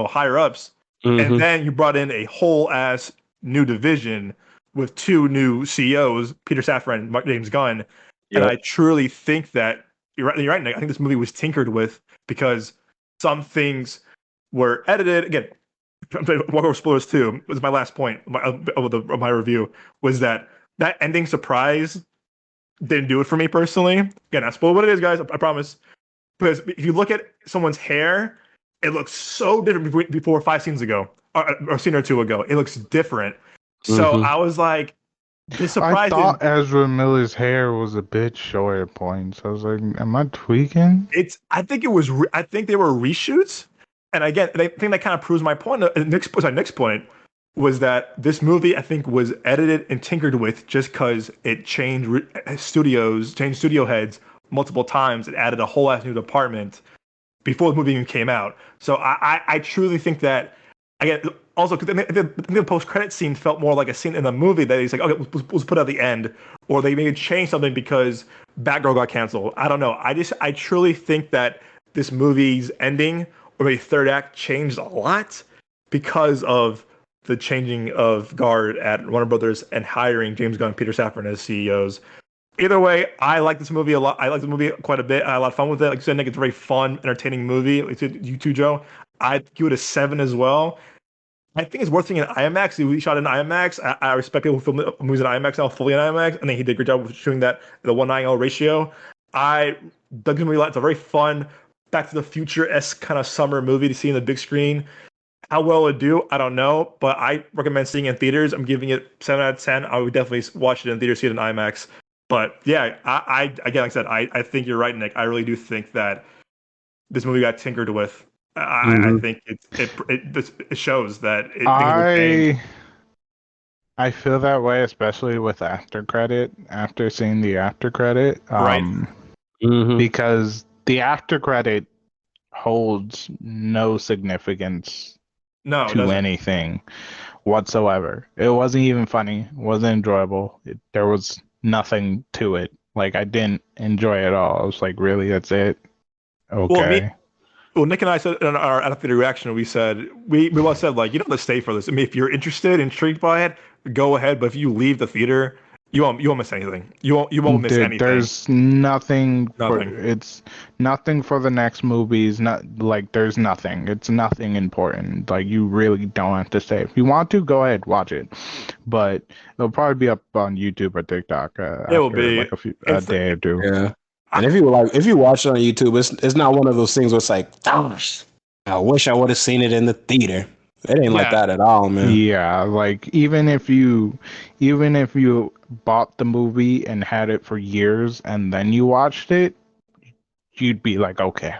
higher ups, and then you brought in a whole ass new division with two new CEOs, Peter Safran and James Gunn. Yep. And I truly think that you're right, Nick. I think this movie was tinkered with because some things were edited. Again, walk over spoilers too. It was my last point of my review was that ending surprise didn't do it for me personally. Again, I spoil what it is, guys. I promise. Because if you look at someone's hair, it looks so different before 5 scenes ago, or a scene or two ago. It looks different. So I was like, this surprised me. I thought Ezra Miller's hair was a bit short at points. I was like, am I tweaking? I think they were reshoots. And again, I think that kind of proves my point. Nick's point was that this movie, I think, was edited and tinkered with just because it changed studio heads multiple times. It added a whole ass new department before the movie even came out. So I truly think that, again, also, because the post-credit scene felt more like a scene in the movie that he's like, okay, let's put it at the end. Or they maybe changed something because Batgirl got canceled. I don't know. I truly think that this movie's ending, or maybe third act, changed a lot because of the changing of guard at Warner Brothers and hiring James Gunn and Peter Safran as CEOs. Either way, I like this movie a lot. I like the movie quite a bit. I had a lot of fun with it. Like you said, Nick, it's a very fun, entertaining movie. Like you too, Joe. I'd give it a 7 as well. I think it's worth seeing in IMAX. We shot in IMAX. I respect people who film movies in IMAX now, fully in IMAX. I think he did a great job with shooting that the 1:9 ratio. I dug this movie a lot. It's a very fun, Back to the Future-esque kind of summer movie to see in the big screen. How well it do, I don't know, but I recommend seeing it in theaters. I'm giving it 7 out of 10. I would definitely watch it in theaters, see it in IMAX. But yeah, I again, like I said, I think you're right, Nick. I really do think that this movie got tinkered with. I think it shows that I feel that way, especially with after seeing the after credit. Right. Because the after credit holds no significance to anything whatsoever. It wasn't even funny. It wasn't enjoyable. There was nothing to it. Like, I didn't enjoy it at all. I was like, really? That's it? Okay. Well, Nick and I said in our after reaction, we both said, like, you don't have to stay for this. I mean, if you're interested, intrigued by it, go ahead. But if you leave the theater You won't miss anything. You won't miss anything. There's nothing. Nothing. It's nothing for the next movies. Not like there's nothing. It's nothing important. Like you really don't have to stay. If you want to, go ahead, watch it. But it'll probably be up on YouTube or TikTok. It will be like a day or two. Yeah. And if you watch it on YouTube, it's not one of those things where it's like, gosh, I wish I would have seen it in the theater. It ain't like that at all, man. Yeah, like even if you bought the movie and had it for years and then you watched it, you'd be like, okay.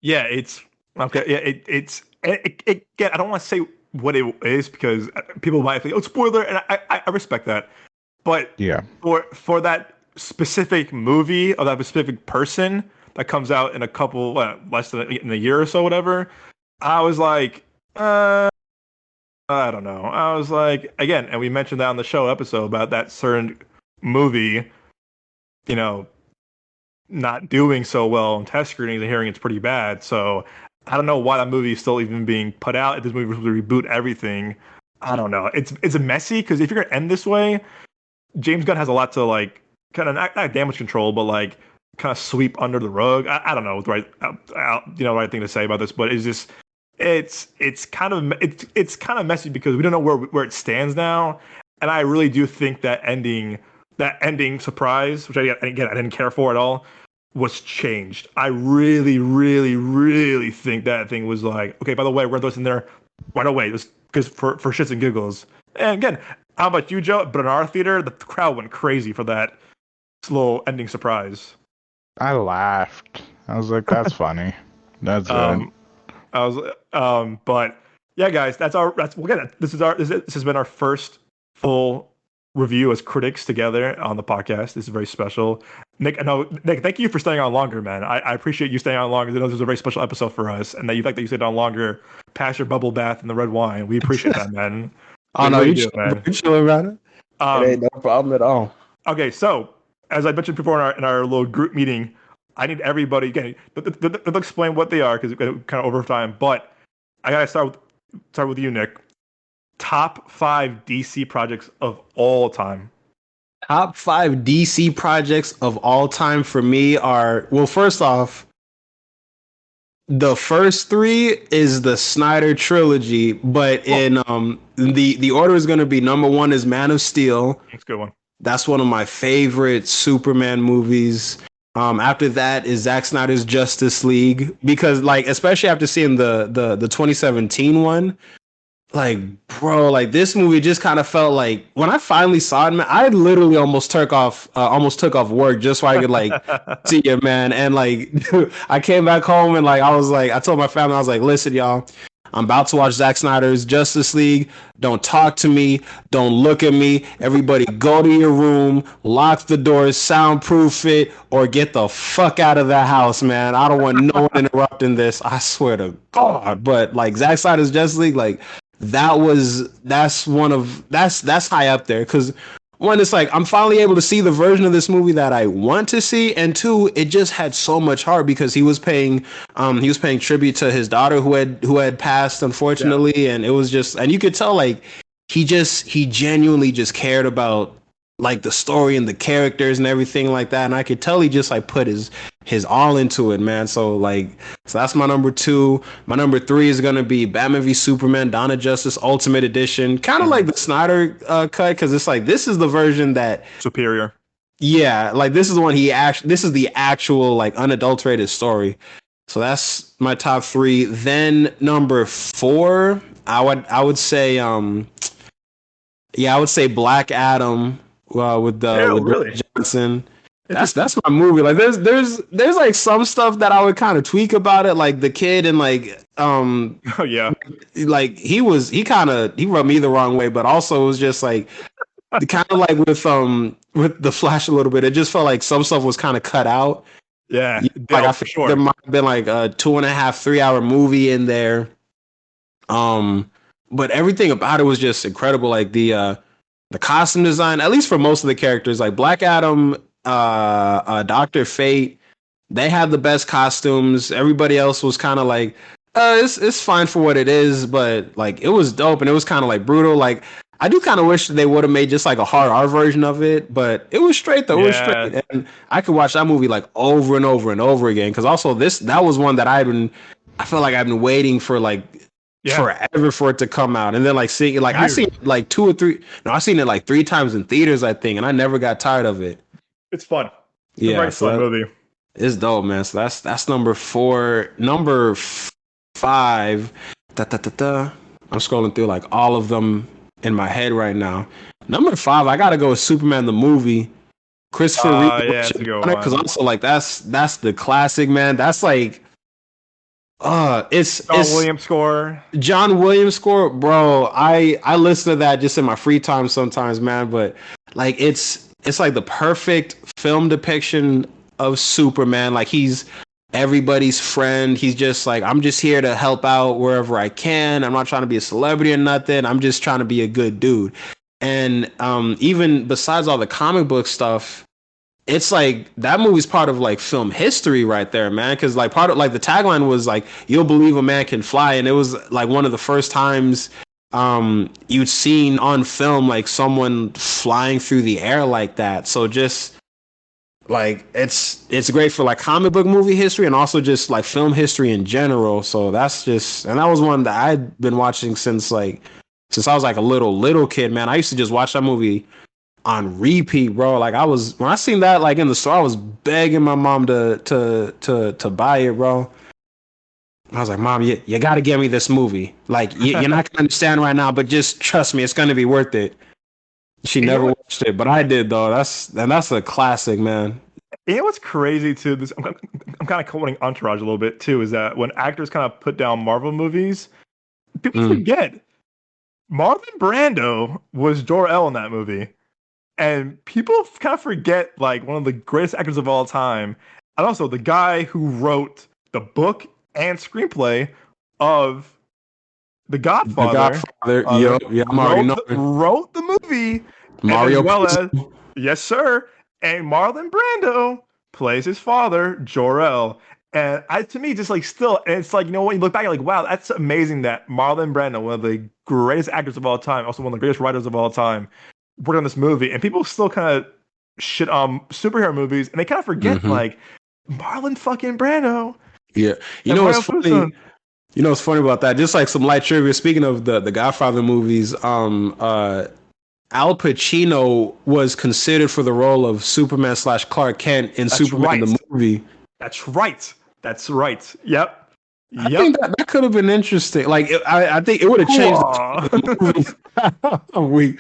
Yeah, it's okay. Yeah, it I don't want to say what it is because people might think, oh, spoiler, and I respect that. But yeah, for that specific movie or that specific person that comes out in a couple less than in a year or so, whatever, I was like, I don't know. I was like, again, and we mentioned that on the show episode about that certain movie, not doing so well on test screenings and hearing it's pretty bad. So I don't know why that movie is still even being put out. If this movie was to reboot everything, I don't know. It's messy because if you're gonna end this way, James Gunn has a lot to like kind of not damage control, but like kind of sweep under the rug. I don't know the right thing to say about this, but it's just it's kind of messy because we don't know where it stands now, and I really do think that ending surprise, which I didn't care for at all, was changed. I really, really, really think that thing was like, okay, by the way, we're gonna throw this in there right away, just because for shits and giggles. And again, how about you, Joe? But in our theater, the crowd went crazy for that slow ending surprise. I laughed. I was like, that's funny. That's good. But yeah, guys, this has been our first full review as critics together on the podcast. This is very special. Nick, thank you for staying on longer, man. I appreciate you staying on longer. I know this is a very special episode for us, and that you stayed on longer past your bubble bath and the red wine. We appreciate that, man. Oh no, you chilling about it? It ain't no problem at all. Okay, so as I mentioned before in our little group meeting, I need everybody again. They'll explain what they are because kind of over time. But I gotta start with you, Nick. Top 5 DC projects of all time. Top 5 DC projects of all time for me are, well, first off, the first 3 is the Snyder trilogy, but in the order is going to be number 1 is Man of Steel. That's a good one. That's one of my favorite Superman movies. After that is Zack Snyder's Justice League, because like especially after seeing the 2017 one, like bro, like this movie just kind of felt like when I finally saw it, man, I literally almost took off work just so I could like see it, man. And like I came back home and like I told my family, I was like, listen, y'all, I'm about to watch Zack Snyder's Justice League. Don't talk to me. Don't look at me. Everybody go to your room, lock the doors, soundproof it, or get the fuck out of that house, man. I don't want no one interrupting this. I swear to God. But like Zack Snyder's Justice League, like that's high up there. Because one, it's like I'm finally able to see the version of this movie that I want to see, and 2, it just had so much heart because he was paying tribute to his daughter who had passed, unfortunately, and it was just, and you could tell like he genuinely just cared about like the story and the characters and everything like that, and I could tell he just like put his all into it, man. So that's my number 2. My number 3 is gonna be Batman v Superman: Dawn of Justice Ultimate Edition, kind of like the Snyder cut, because it's like this is the version that superior. Yeah, like this is the one this is the actual like unadulterated story. So that's my top 3. Then number 4, I would say Black Adam with really? Johnson. That's my movie. Like there's like some stuff that I would kind of tweak about it, like the kid and like oh yeah, like he rubbed me the wrong way, but also it was just like kind of like with the Flash a little bit. It just felt like some stuff was kind of cut out. Yeah, like I feel sure there might have been like a 2.5-3 hour movie in there. But everything about it was just incredible. Like the costume design, at least for most of the characters, like Black Adam, Dr. Fate, they had the best costumes. Everybody else was kind of like, it's fine for what it is, but like it was dope and it was kind of like brutal. Like I do kind of wish they would have made just like a hard R version of it, but it was straight though. It was straight, and I could watch that movie like over and over and over again. Because also that was one that I feel like I've been waiting for like forever for it to come out, and then like seeing it, like I seen it like 2 or 3. No, I seen it like 3 times in theaters, I think, and I never got tired of it. It's fun. It's a very fun movie. It's dope, man. So that's number 4. Number 5. I'm scrolling through like all of them in my head right now. Number 5, I gotta go with Superman the movie. Christopher Reeve, because also like that's the classic, man. That's like, it's John Williams score, bro. I listen to that just in my free time sometimes, man. But like it's like the perfect film depiction of Superman. Like he's everybody's friend. He's just like, I'm just here to help out wherever I can. I'm not trying to be a celebrity or nothing. I'm just trying to be a good dude. And even besides all the comic book stuff, it's like that movie's part of like film history right there, man. Because like part of like the tagline was like, "You'll believe a man can fly," and it was like one of the first times you'd seen on film like someone flying through the air like that. So just like it's great for like comic book movie history and also just like film history in general. So that's just, and that was one that I'd been watching since I was like a little kid, man. I used to just watch that movie on repeat, bro. Like when I seen that like in the store, I was begging my mom to buy it, bro. I was like, Mom, you got to get me this movie. Like you're not gonna understand right now, but just trust me, it's gonna be worth it. She never watched it, but I did though. That's a classic, man. You know what's crazy too? I'm kind of quoting Entourage a little bit too. Is that when actors kind of put down Marvel movies, people forget Marlon Brando was Jor-El in that movie, and people kind of forget like one of the greatest actors of all time, and also the guy who wrote the book and screenplay of The Godfather. Wrote the movie. Mario, yes, sir. And Marlon Brando plays his father, Jor-El. And to me, just like still, and it's like, you know, when you look back, you're like, wow, that's amazing that Marlon Brando, one of the greatest actors of all time, also one of the greatest writers of all time, worked on this movie. And people still kind of shit on superhero movies, and they kind of forget like Marlon fucking Brando. Yeah, you know what's funny? You know what's funny about that? Just like some light trivia. Speaking of the Godfather movies, Al Pacino was considered for the role of Superman / Clark Kent in Superman the movie. That's right. Yep. I think that could have been interesting. Like I think it would have changed the movie.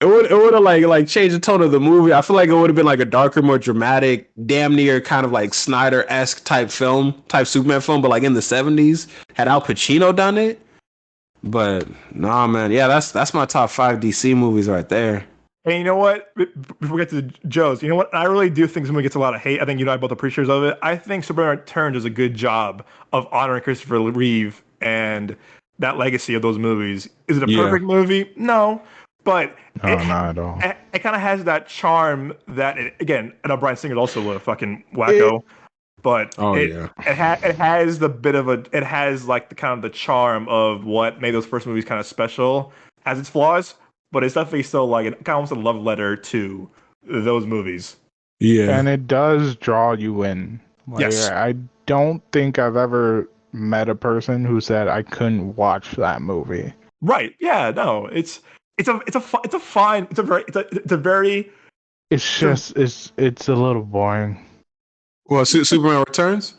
It would have like changed the tone of the movie. I feel like it would have been like a darker, more dramatic, damn near kind of like Snyder-esque type Superman film, but like in the 70s. Had Al Pacino done it? But nah, man. Yeah, that's my top 5 DC movies right there. And you know what? Before we get to Joe's, you know what? I really do think this movie gets a lot of hate. I think you and I both appreciate of it. I think Superman Returns does a good job of honoring Christopher Reeve and that legacy of those movies. Is it a perfect movie? No. But not at all. It kind of has that charm that, again, I know Bryan Singer's also a fucking wacko. But it has the bit of it has like the kind of the charm of what made those first movies kind of special. Has its flaws, but it's definitely still like kind of almost a love letter to those movies. Yeah, and it does draw you in. Like, yes, I don't think I've ever met a person who said I couldn't watch that movie. Right? Yeah. No. It's a little boring. Well, Superman Returns?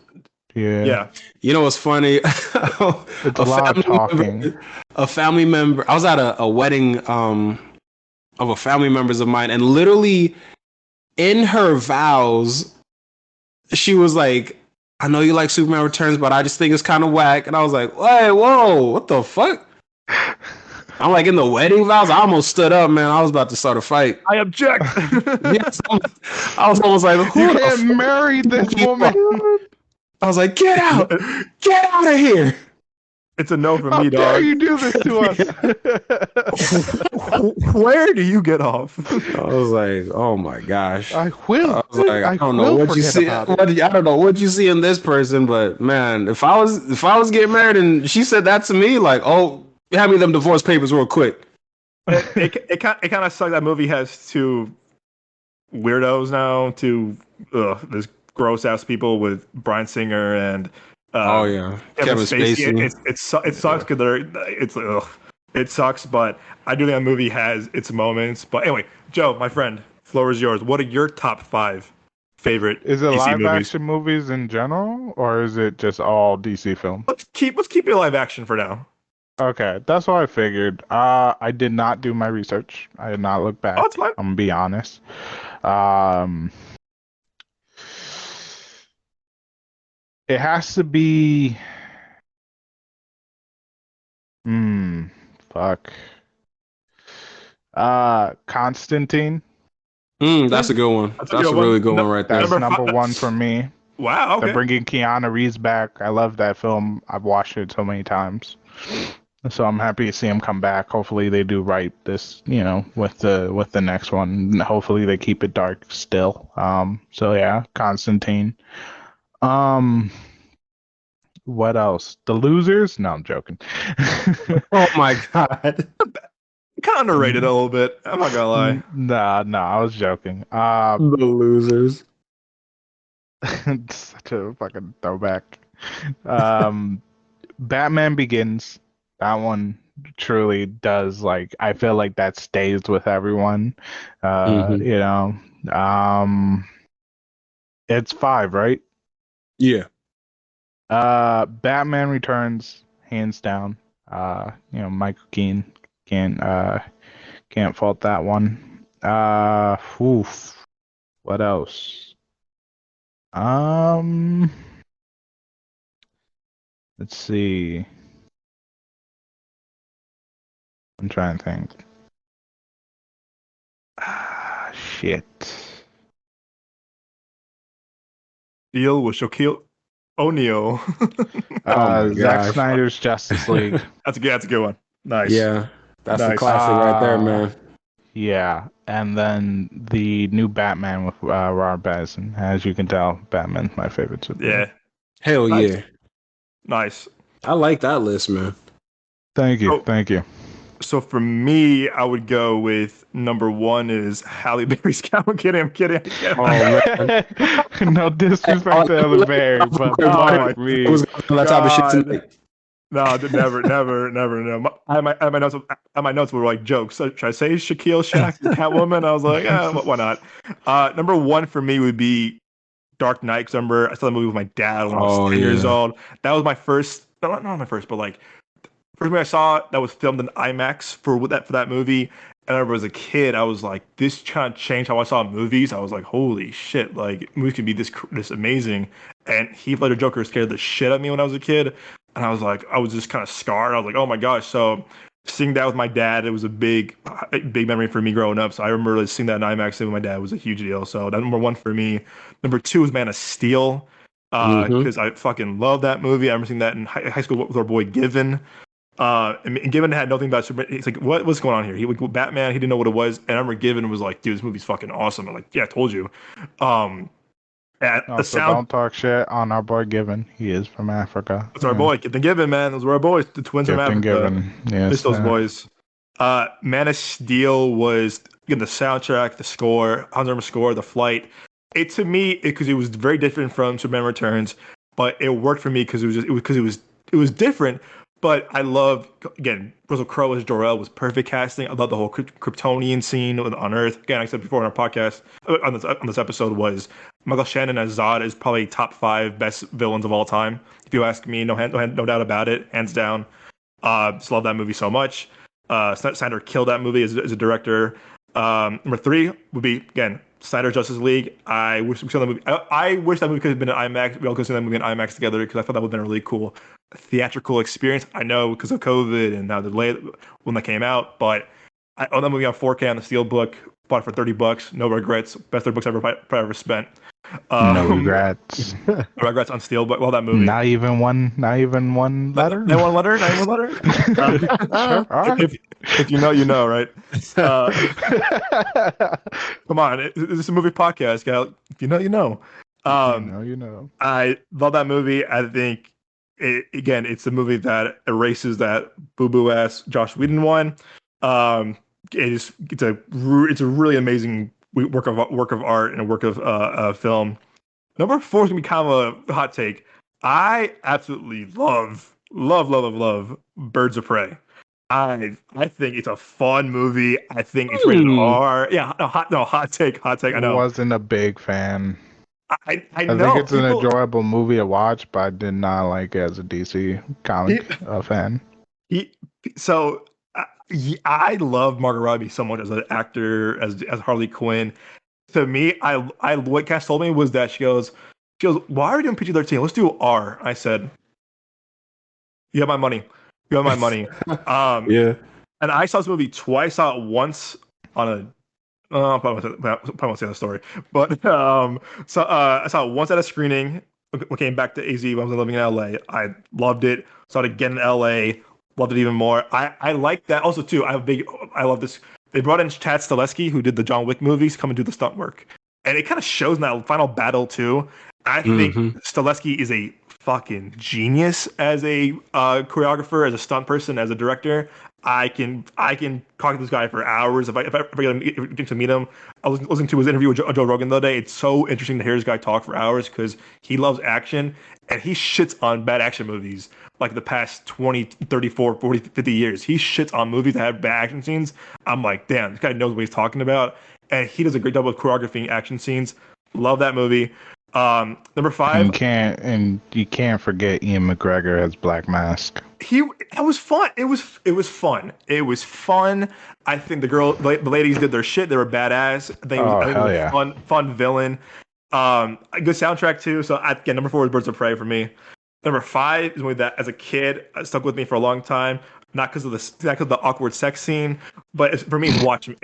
Yeah. You know what's funny? It's a lot of talking. A family member. I was at a wedding of a family members of mine, and literally in her vows, she was like, "I know you like Superman Returns, but I just think it's kind of whack." And I was like, "Hey, whoa, what the fuck?" I'm like, in the wedding vows, I almost stood up, man. I was about to start a fight. I object. Yes, I was almost like, who you can't marry this woman. I was like, get out of here. It's a no for me, dog. How dare you do this to us? Where do you get off? I was like, oh my gosh. I will. I was like, I don't know what you see. I don't know what you see in this person, but man, if I was getting married and she said that to me, like, oh, hand me them divorce papers real quick. It kind of sucks that movie has two weirdos now, two this gross ass people with Bryan Singer and Oh yeah, Kevin Kevin Spacey. Spacey. It sucks because it sucks, but I do think that movie has its moments. But anyway, Joe, my friend, floor is yours. What are your top 5 favorite Is it DC live movies? action movies in general, or is it just all DC films? Let's keep it live action for now. Okay, that's what I figured. I did not do my research. I did not look back. Oh, it's fine. I'm gonna be honest. It has to be. Fuck. Constantine. That's a good one. That's a really good one right there. That's number 1 for me. Wow. Okay. They're bringing Keanu Reeves back. I love that film. I've watched it so many times. So I'm happy to see him come back. Hopefully they do right this, with the next one. Hopefully they keep it dark still. So yeah, Constantine. What else? The Losers? No, I'm joking. Oh my god. Kind of underrated a little bit. I'm not gonna lie. No, I was joking. The Losers. Such a fucking throwback. Batman Begins. That one truly does, I feel like that stays with everyone. It's 5, right? Yeah. Batman Returns, hands down. Michael Keaton can't fault that one. What else? Let's see. I'm trying to think. Shit. Deal with Shaquille O'Neal. Zack Snyder's Justice League. That's a good one. Nice. Yeah, that's a classic right there, man. Yeah, and then the new Batman with Robert Pattinson. As you can tell, Batman's my favorite. Yeah. Hell nice. Yeah. Nice. I like that list, man. Thank you. So for me, I would go with number 1 is Halle Berry's Cow. I'm kidding. Oh man. No disrespect to Halle Berry, but it was that type of shit tonight. No, never. No. I had my notes were like jokes. So should I say Shaquille Shaq, the Catwoman? I was like, why not? Number 1 for me would be Dark Knight. Because I remember I saw the movie with my dad when I was 10 years old. That was my first, not my first, but first movie I saw that was filmed in IMAX for that movie. And I remember as a kid, I was like, this kind of changed how I saw movies. I was like, holy shit, movies can be this amazing. And Heath Ledger Joker scared the shit out of me when I was a kid. And I was like, I was just kind of scarred. I was like, oh my gosh. So seeing that with my dad, it was a big memory for me growing up. So I remember seeing that in IMAX with my dad was a huge deal. So that number 1 for me. Number 2 is Man of Steel. Because I fucking love that movie. I remember seeing that in high school with our boy Given. And Given had nothing about Superman. He's like, what's going on here? He would Batman. He didn't know what it was. And I remember Given was like, dude, this movie's fucking awesome. I'm like, yeah, I told you. Don't talk shit on our boy Given. He is from Africa. It's our boy, Given Given, man. Those were our boys. The twins from Africa. Given. Yes, miss those boys. Man of Steel was again the soundtrack, the score, Hans Zimmer score, the flight. To me, because it was very different from Superman Returns, but it worked for me because it was different. But I love, again, Russell Crowe as Jor-El was perfect casting. I love the whole Kryptonian scene on Earth. Again, I said before on our podcast, on this episode, was Michael Shannon as Zod is probably top 5 best villains of all time. If you ask me, no doubt about it, hands down. Just love that movie so much. Snyder killed that movie as a director. Number 3 would be, again, Snyder Justice League. I wish we saw that movie. I wish that movie could have been in IMAX. We all could have seen that movie in IMAX together because I thought that would have been a really cool theatrical experience. I know because of COVID and now the delay when that came out, but I own that movie on 4K on the Steelbook. Bought it for $30. No regrets. Best $30 I ever spent. No regrets. No regrets on Steelbook. Well, that movie. Not even one letter. Not one letter. Sure. If you know, you know, right? Come on, this is a movie podcast, guy. If you know, you know. You know. I love that movie. I think it's a movie that erases that boo-boo ass Josh Whedon one. it's a really amazing work of art and a work of film. Number 4 is gonna be kind of a hot take. I absolutely love Birds of Prey. I think it's a fun movie. I think it's rated R. Yeah, hot take. I know. Wasn't a big fan. I know. think it's an enjoyable movie to watch, but I did not like it as a DC comic fan. I love Margot Robbie so much as an actor, as Harley Quinn. To me, what Cass told me was that she goes, why are we doing PG-13? Let's do R. I said, you have my money. Yeah. And I saw this movie twice. I saw it once on a probably won't say the story, but I saw it once at a screening. Came back to AZ when I was living in LA. I loved it. Saw it again in LA. Loved it even more. I like that also too. I love this. They brought in Chad Stahelski, who did the John Wick movies, come and do the stunt work, and it kind of shows in that final battle too. I think Stahelski is a fucking genius as a choreographer, as a stunt person, as a director. I can talk to this guy for hours if I get to meet him. I was listening to his interview with Joe Rogan the other day. It's so interesting to hear this guy talk for hours because he loves action and he shits on bad action movies like the past 20, 34, 40, 50 years. He shits on movies that have bad action scenes. I'm like, damn, this guy knows what he's talking about. And he does a great job of choreographing action scenes. Love that movie. Number 5. You can't forget Ian McGregor as Black Mask. That was fun. It was fun. I think the ladies did their shit. They were badass. I think it was a fun villain. A good soundtrack too. So again, number 4 is Birds of Prey for me. Number 5 is one that as a kid stuck with me for a long time. Not because of the awkward sex scene, but for me, it's Watchmen.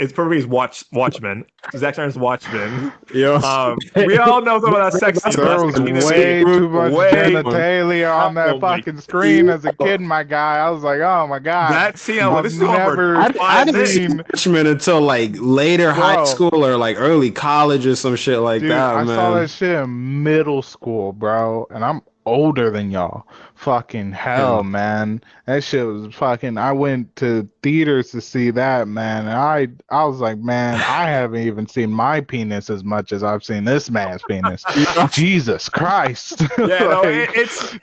Watchmen. Zack Snyder's Watchmen. Yeah. We all know about that sex scene. There was way too much genitalia on that fucking screen as a kid, my guy. I was like, oh my god. That scene, I didn't see Watchmen until like later high school or like early college or some shit like that. I saw that shit in middle school, bro, and I'm older than y'all. Fucking hell, man. That shit was fucking. I went to theaters to see that, man. And I was like, man, I haven't even seen my penis as much as I've seen this man's penis. Jesus Christ. Yeah, it's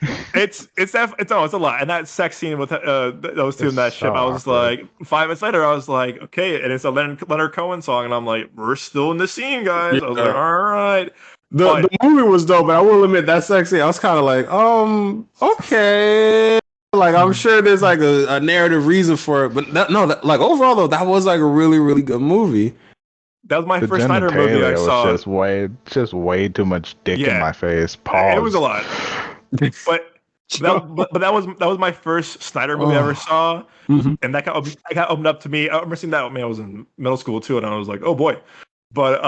a lot. And that sex scene with those two in that ship, I was like, 5 minutes later, I was like, okay, and it's a Leonard Cohen song, and I'm like, we're still in the scene, guys. I was like, all right. The movie was dope, but I will admit that sex scene, I was kind of like, okay. Like, I'm sure there's like a narrative reason for it, but overall though, that was like a really, really good movie. That was my first Snyder movie I saw. Just way too much dick in my face. Pause. It was a lot, but that was my first Snyder movie I ever saw, and that got opened up to me. I remember seeing that when I was in middle school too, and I was like, oh boy. But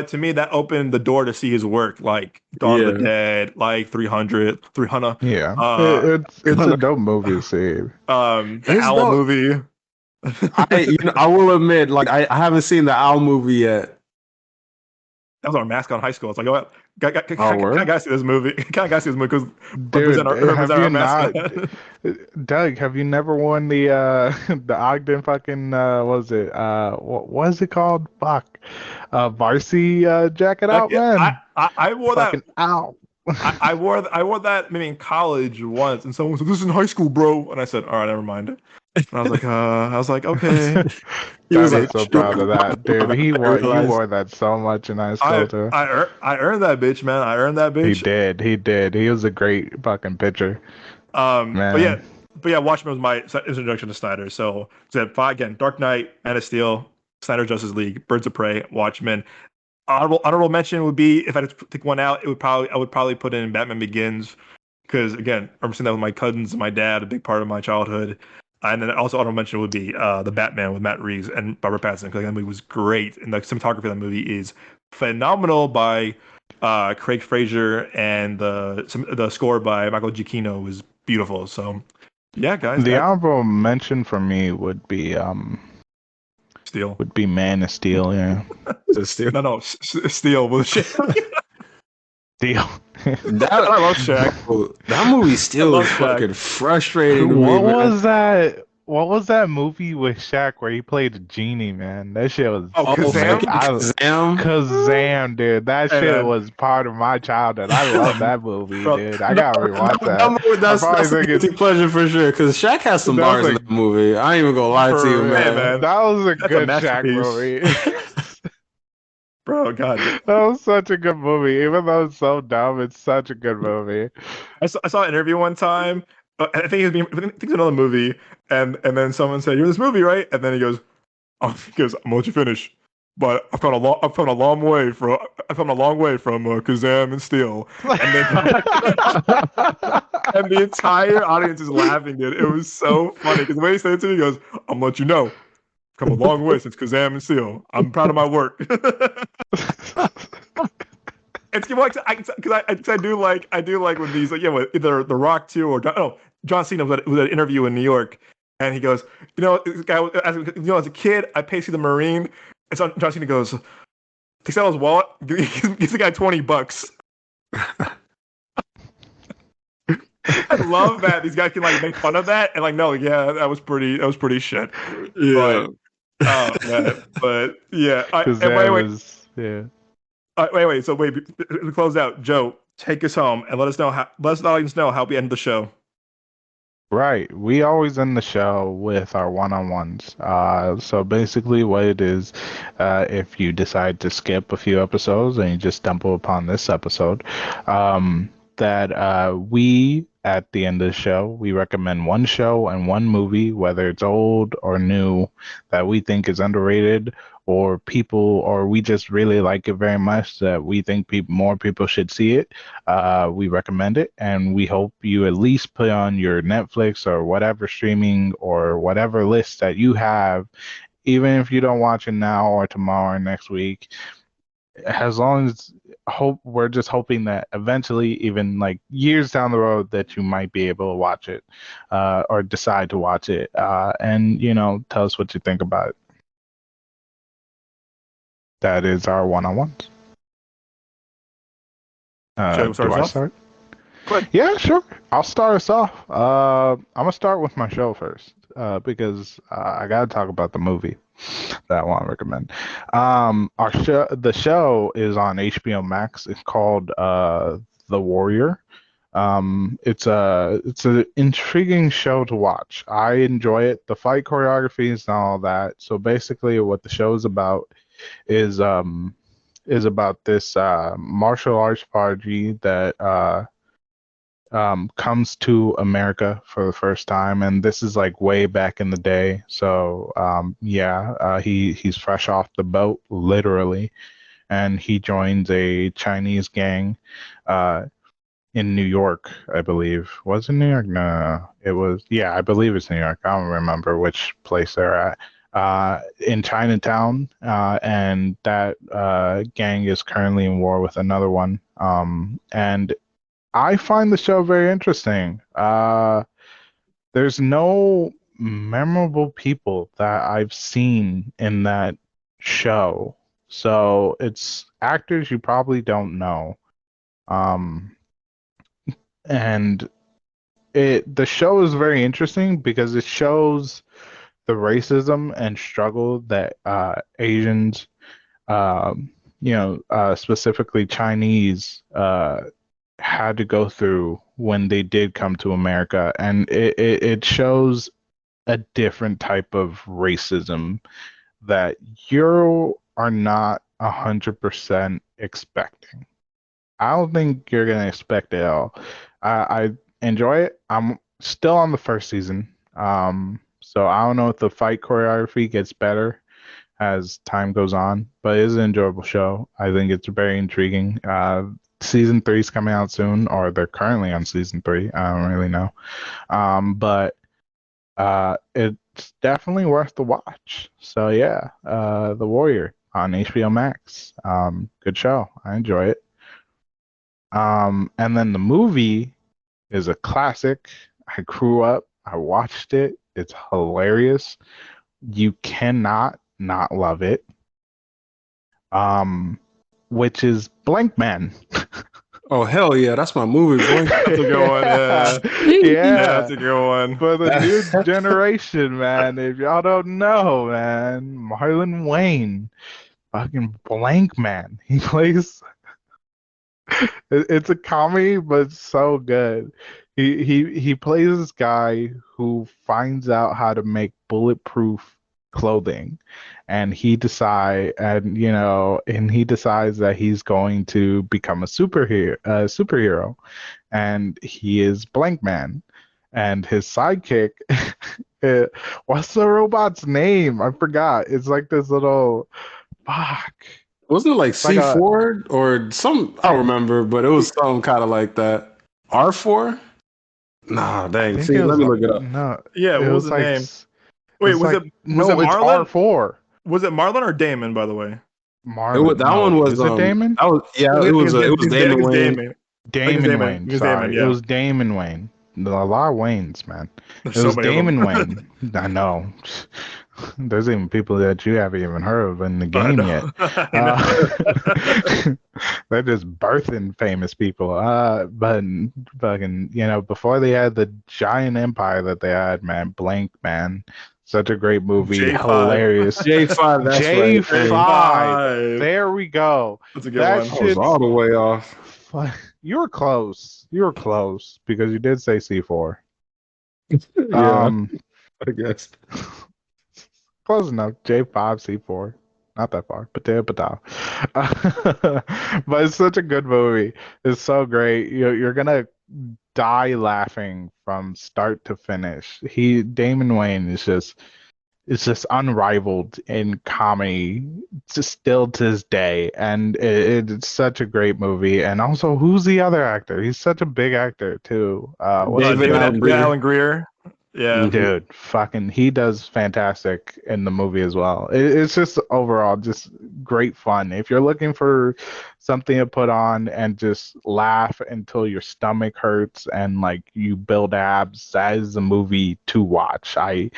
to me, that opened the door to see his work, like Dawn of the Dead, like 300. Yeah, it's a dope movie to see. The Owl movie. I will admit, like I haven't seen the Owl movie yet. That was our mascot in high school. It's like, oh, I gotta see this movie. Gotta see this movie because Doug, have you never worn the Ogden fucking what was it called? Fuck, varsity jacket out, man. I wore fucking that. Ow. I wore that maybe in college once, and someone said, "This is in high school, bro," and I said, "All right, never mind." And I was like, okay. He was like, so proud of that, dude. He wore that so much in high school too. I earned that bitch, man. I earned that bitch. He did. He was a great fucking pitcher. Man. But yeah, Watchmen was my introduction to Snyder. So again, Dark Knight, Man of Steel, Snyder Justice League, Birds of Prey, Watchmen. Honorable mention would be, if I had to pick one out, I would probably put in Batman Begins, because again, I remember seeing that with my cousins and my dad, a big part of my childhood. And then also honorable mention would be the Batman with Matt Reeves and Robert Pattinson, because that movie was great, and the cinematography of that movie is phenomenal by Craig Fraser, and the score by Michael Giacchino was beautiful. So yeah, guys. The honorable mention for me would be Steel. Would be Man of Steel, yeah. Steel? No, Steel. Bullshit. Steel. I love Shaq. That movie still is fucking frustrating. What was that? what was that movie with Shaq where he played the genie, man? That shit was Kazam? Kazam, dude. That shit was part of my childhood. I love that movie, dude. I gotta rewatch that. That's a guilty pleasure for sure. Because Shaq has some bars in that movie. I ain't even gonna lie to you, man. That was a good Shaq movie. Bro, God, that was such a good movie. Even though it's so dumb, it's such a good movie. I saw an interview one time. I think it's another movie, and then someone said, "You're in this movie, right?" And then he goes, "I'm gonna let you finish." But I've come a long way from Kazam and Steel, and and the entire audience is laughing, dude. It was so funny because the way he said it to me, he goes, "I'm gonna let you know, come a long way since Kazam and Steel. I'm proud of my work." It's because I do like when these either The Rock too or John Cena was at an interview in New York, and he goes, this guy, as a kid, I paid to see the Marine. And so John Cena goes, takes out his wallet, gives the guy $20. I love that these guys can make fun of that and no, yeah, that was pretty shit. Yeah. But yeah, wait. So to close out, Joe, take us home and let the audience know how we end the show. Right. We always end the show with our one-on-ones. So basically what it is, if you decide to skip a few episodes and you just stumble upon this episode, that we, at the end of the show, we recommend one show and one movie, whether it's old or new, that we think is underrated or we just really like it very much that we think more people should see it. We recommend it, and we hope you at least put on your Netflix or whatever streaming or whatever list that you have, even if you don't watch it now or tomorrow or next week. As long as we're just hoping that eventually, even years down the road, that you might be able to watch it or decide to watch it, and tell us what you think about it. That is our one-on-ones. Do I start? Yeah, sure. I'll start us off. I'm gonna start with my show first because I gotta talk about the movie that I want to recommend. The show is on HBO Max. It's called The Warrior. It's an intriguing show to watch. I enjoy it. The fight choreography and all that. So basically, what the show is about is about this martial arts prodigy that comes to America for the first time, and this is way back in the day. So he's fresh off the boat, literally, and he joins a Chinese gang in New York, I believe. Was it New York? No. It was, I believe it's New York. I don't remember which place they're at. In Chinatown, and that gang is currently in war with another one. And I find the show very interesting. There's no memorable people that I've seen in that show. So it's actors you probably don't know. And the show is very interesting because it shows the racism and struggle that Asians, specifically Chinese, had to go through when they did come to America, and it shows a different type of racism that you are not 100% expecting. I don't think you're gonna expect it at all. I enjoy it. I'm still on the first season, so I don't know if the fight choreography gets better as time goes on, but it is an enjoyable show. I think it's very intriguing. Season 3 is coming out soon, or they're currently on season 3. I don't really know. But it's definitely worth the watch. So yeah, The Warrior on HBO Max. Good show. I enjoy it. And then the movie is a classic. I grew up. I watched it. It's hilarious. You cannot not love it. Which is Blank Man. Oh hell yeah, that's my movie, boy. That's a good one. That's a good one. For the new generation, man. If y'all don't know, man, Marlon Wayne, fucking Blank Man. He plays. It's a comedy, but it's so good. He plays this guy who finds out how to make bulletproof clothing, and he decides that he's going to become a superhero, and he is Blank Man, and his sidekick. What's the robot's name? I forgot. It's like this little fuck. Wasn't it like C4 or some? I don't remember, but it was something kind of like that. R4? Nah, dang. See, let me look it up. No, yeah, what was the name? Wait, was it Marlon? It's R4. Was it Marlon or Damon? By the way, Marlon. That one was. Is it Damon? It was Damon Wayne. Damon Wayne. Sorry, it was Damon Wayne. A lot of Waynes, man. It was Damon Wayne. I know. There's even people that you haven't even heard of in the game yet. They're just birthing famous people. But fucking, before they had the giant empire that they had, man, Blank Man. Such a great movie. J5. Hilarious. J5, that's J5. Right. There we go. That's a good one. I was all the way off. You were close. Because you did say C4. Yeah, I guess. Close enough. J5, C4. Not that far. But it's such a good movie. It's so great. You're gonna die laughing from start to finish. Damon Wayne is just unrivaled in comedy, just still to this day, and it's such a great movie. And also, who's the other actor? He's such a big actor too. David Alan Greer. Yeah, dude, he does fantastic in the movie as well. It's just overall just great fun. If you're looking for something to put on and just laugh until your stomach hurts and like you build abs, that is the movie to watch. I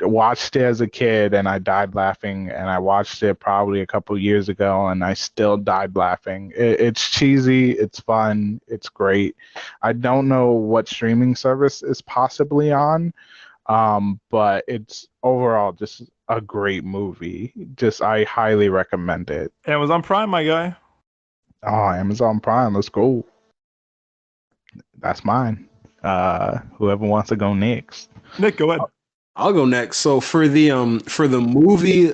watched it as a kid and I died laughing, and I watched it probably a couple years ago and I still died laughing. It's cheesy, it's fun, it's great. I don't know what streaming service is possibly on, but it's overall just a great movie. I highly recommend it. Amazon Prime, my guy. Oh, Amazon Prime, let's go. That's mine. Whoever wants to go next. Nick, go ahead. I'll go next. So for the movie,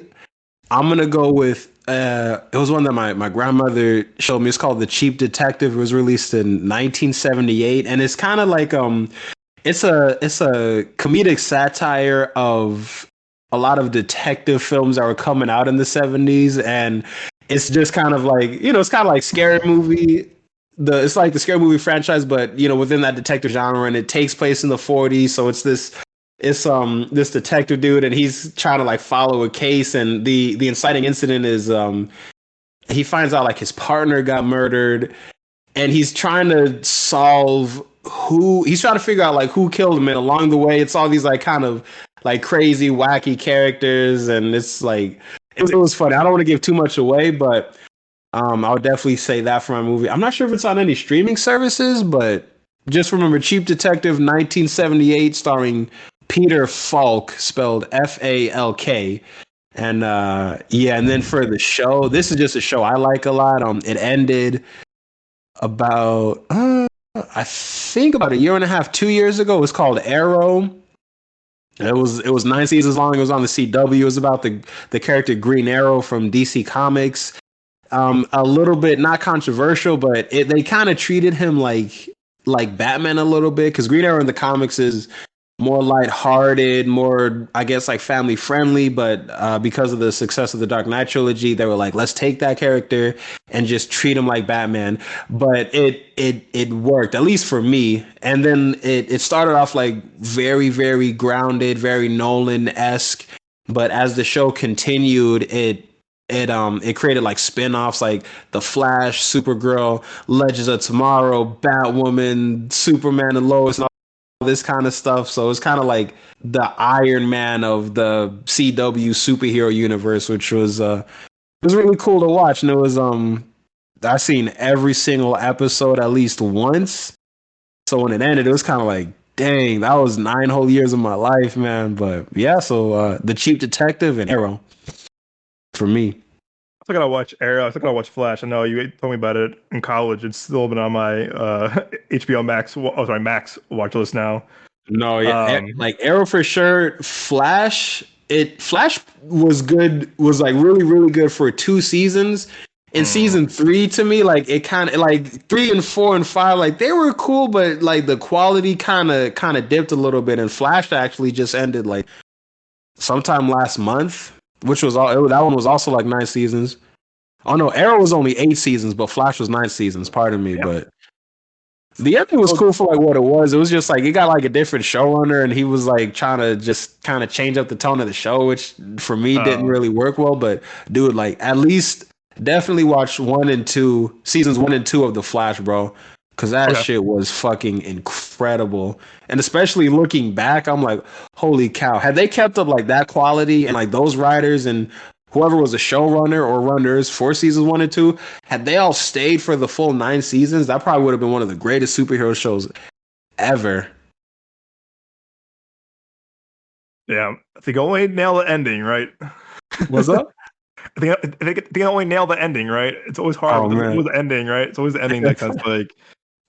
I'm gonna go with it was one that my grandmother showed me. It's called The Cheap Detective. It was released in 1978, and it's kind of like it's a comedic satire of a lot of detective films that were coming out in the 70s, and it's just kind of like, it's kind of like Scary Movie. It's like the Scary Movie franchise, but within that detective genre, and it takes place in the 40s. So it's this detective dude, and he's trying to like follow a case, and the inciting incident is he finds out like his partner got murdered, and he's trying to figure out like who killed him, and along the way it's all these like kind of like crazy wacky characters, and it's like it was funny. I don't want to give too much away, but I would definitely say that for my movie. I'm not sure if it's on any streaming services, but just remember Cheap Detective 1978, starring Peter Falk, spelled Falk. And and then for the show, this is just a show I like a lot. It ended about I think about a year and a half, 2 years ago. It was called Arrow. It was 9 seasons long. It was on the CW. It was about the character Green Arrow from DC Comics. A little bit not controversial, but they kind of treated him like Batman a little bit, because Green Arrow in the comics is more lighthearted, more, I guess, like family friendly, but because of the success of the Dark Knight trilogy, they were like, let's take that character and just treat him like Batman. But it worked, at least for me. And then it started off like very, very grounded, very Nolan-esque, but as the show continued, it created like spin-offs like The Flash, Supergirl, Legends of Tomorrow, Batwoman, Superman and Lois, and all this kind of stuff. So it's kind of like the Iron Man of the CW superhero universe, which was really cool to watch. And it was I seen every single episode at least once. So when it ended, it was kind of like, dang, that was 9 whole years of my life, man. But yeah, so The Cheap Detective and Arrow for me. I still gotta watch Arrow. I still gotta watch Flash. I know you told me about it in college. It's still been on my HBO Max. Oh, sorry, Max watch list now. No, yeah, like Arrow for sure. Flash was good. Was like really, really good for 2 seasons. In season 3, to me, like it kind of like 3 and 4 and 5, like they were cool, but like the quality kind of dipped a little bit. And Flash actually just ended like sometime last month, which was all. That one was also like 9 seasons. Oh no, Arrow was only 8 seasons, but Flash was 9 seasons. Pardon me, but the ending was cool for like what it was. It was just like it got like a different showrunner, and he was like trying to just kind of change up the tone of the show, which for me didn't really work well. But dude, like at least definitely watch 1 and 2 seasons, 1 and 2 of The Flash, bro, because that shit was fucking incredible. And especially looking back, I'm like, holy cow! Had they kept up like that quality and like those writers and whoever was a showrunner or runners for seasons 1 and 2, had they all stayed for the full 9 seasons, that probably would have been one of the greatest superhero shows ever. Yeah, I think I only nail the ending, right? What's up? I think I only nail the ending, right? It's always hard. It's always the ending, right? It's always the ending that kind of like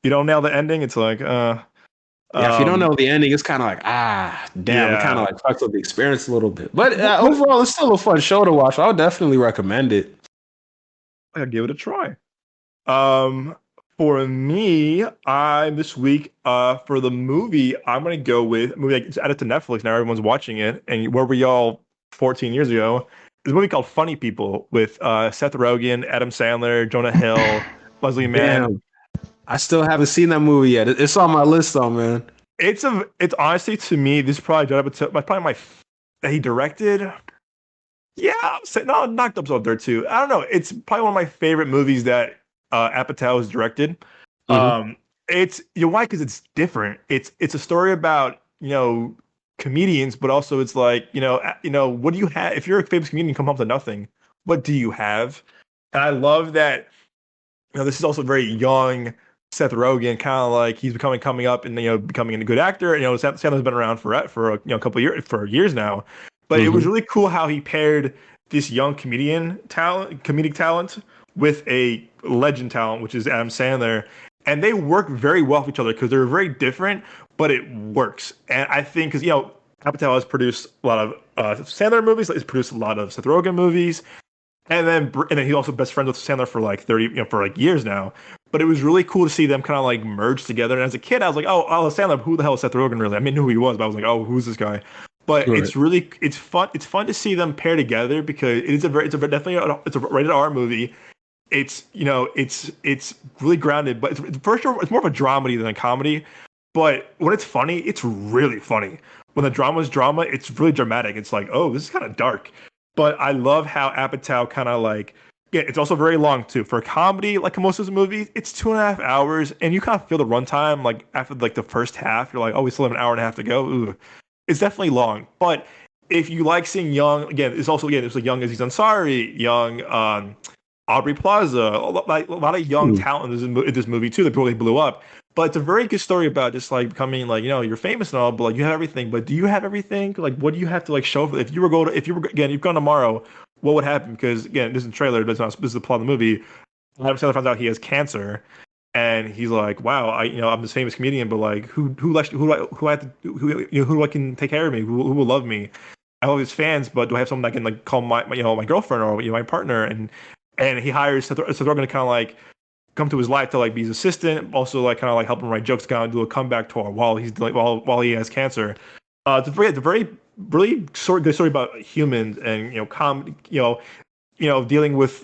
you don't nail the ending. It's like yeah, if you don't know the ending, it's kind of like, damn, it kind of like fucks up the experience a little bit. But overall, it's still a fun show to watch. I would definitely recommend it. I'll give it a try. For me, this week, for the movie, I'm gonna go with a movie that's added to Netflix now. Everyone's watching it, and where were y'all 14 years ago? There's a movie called Funny People with Seth Rogen, Adam Sandler, Jonah Hill, Leslie Mann. Damn. I still haven't seen that movie yet. It's on my list though, man. It's honestly, to me, this is probably that he directed. Yeah, no, knocked up there too. I don't know. It's probably one of my favorite movies that Apatow has directed. It's why? Because it's different. It's a story about comedians, but also it's like what do you have if you're a famous comedian? Come up to nothing. What do you have? And I love that. This is also very young Seth Rogen, kind of like he's coming up and becoming a good actor. Sandler's been around for a couple of years, for years now. But it was really cool how he paired this young comedic talent with a legend talent, which is Adam Sandler, and they work very well with each other because they're very different, but it works. And I think because Apatow has produced a lot of Sandler movies, he's produced a lot of Seth Rogen movies. And then he's also best friends with Sandler for like 30, for like years now. But it was really cool to see them kind of like merge together. And as a kid, I was like, oh, Sandler, who the hell is Seth Rogen really? I mean, I knew who he was, but I was like, oh, who's this guy? But it's fun. It's fun to see them pair together because it's a rated R movie. It's really grounded, but it's for sure it's more of a dramedy than a comedy. But when it's funny, it's really funny. When the drama is drama, it's really dramatic. It's like, oh, this is kind of dark. But I love how Apatow kind of like, it's also very long too. For a comedy, like most of his movies, it's 2.5 hours, and you kind of feel the runtime like after like the first half. You're like, oh, we still have an hour and a half to go. Ooh. It's definitely long. But if you like seeing young, it's like young Aziz Ansari, young Aubrey Plaza, a lot of young talent in this movie too that really blew up. But it's a very good story about just like becoming like you're famous and all, but like you have everything. But do you have everything? Like what do you have to like show? If you've gone tomorrow, what would happen? Because again, this is a trailer. This is the plot of the movie. Adam Sandler finds out he has cancer, and he's like, "Wow, I'm this famous comedian, but like who I can take care of me? Who will love me? I have all these fans, but do I have someone I can like call my girlfriend or my partner?" And he hires Seth Rogen to kind of like come to his life to like be his assistant, also like kind of like help him write jokes, kind of do a comeback tour while he has cancer. It's a very really good story about humans and dealing with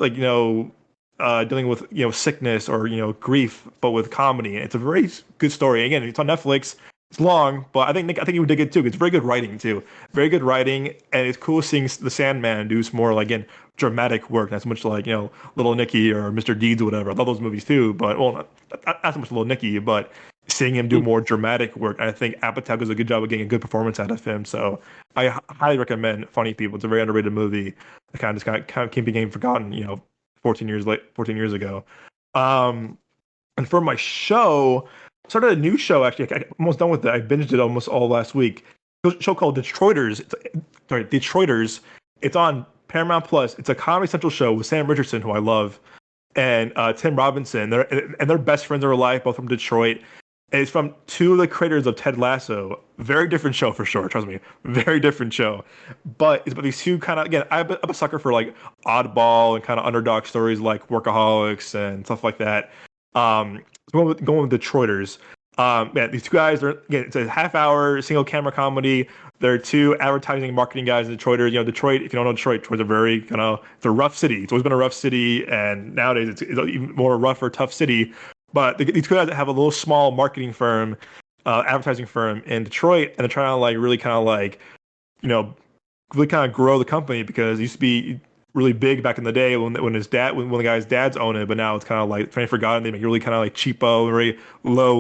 sickness or grief, but with comedy. It's a very good story. Again, it's on Netflix. It's long, but I think you would dig it too. It's very good writing too. Very good writing, and it's cool seeing the Sandman do some more like dramatic work. Not so much like Little Nicky or Mr. Deeds or whatever. I love those movies too, but not so much Little Nicky, but seeing him do more dramatic work. And I think Apatow does a good job of getting a good performance out of him. So I highly recommend Funny People. It's a very underrated movie. It kind of became forgotten. 14 years ago. And for my show, I started a new show actually. I'm almost done with it. I binged it almost all last week. It's a show called Detroiters. Detroiters. It's on Paramount Plus. It's a Comedy Central show with Sam Richardson, who I love, and Tim Robinson. They're best friends in real life, both from Detroit. And it's from two of the creators of Ted Lasso. Very different show for sure. Trust me, very different show. But it's about these two kind of again. I'm a sucker for like oddball and kind of underdog stories like Workaholics and stuff like that. Going with Detroiters. Yeah, these two guys. Again, it's a half-hour single camera comedy. They're two advertising and marketing guys in Detroiters. Detroit. If you don't know Detroit, Detroit's a very it's a rough city. It's always been a rough city, and nowadays it's an even more rough or tough city. But these guys have a little small marketing firm, advertising firm in Detroit, and they're trying to really really kind of grow the company because it used to be really big back in the day when the guy's dads own it, but now it's kind of like forgotten. They make really kind of like cheapo, very low,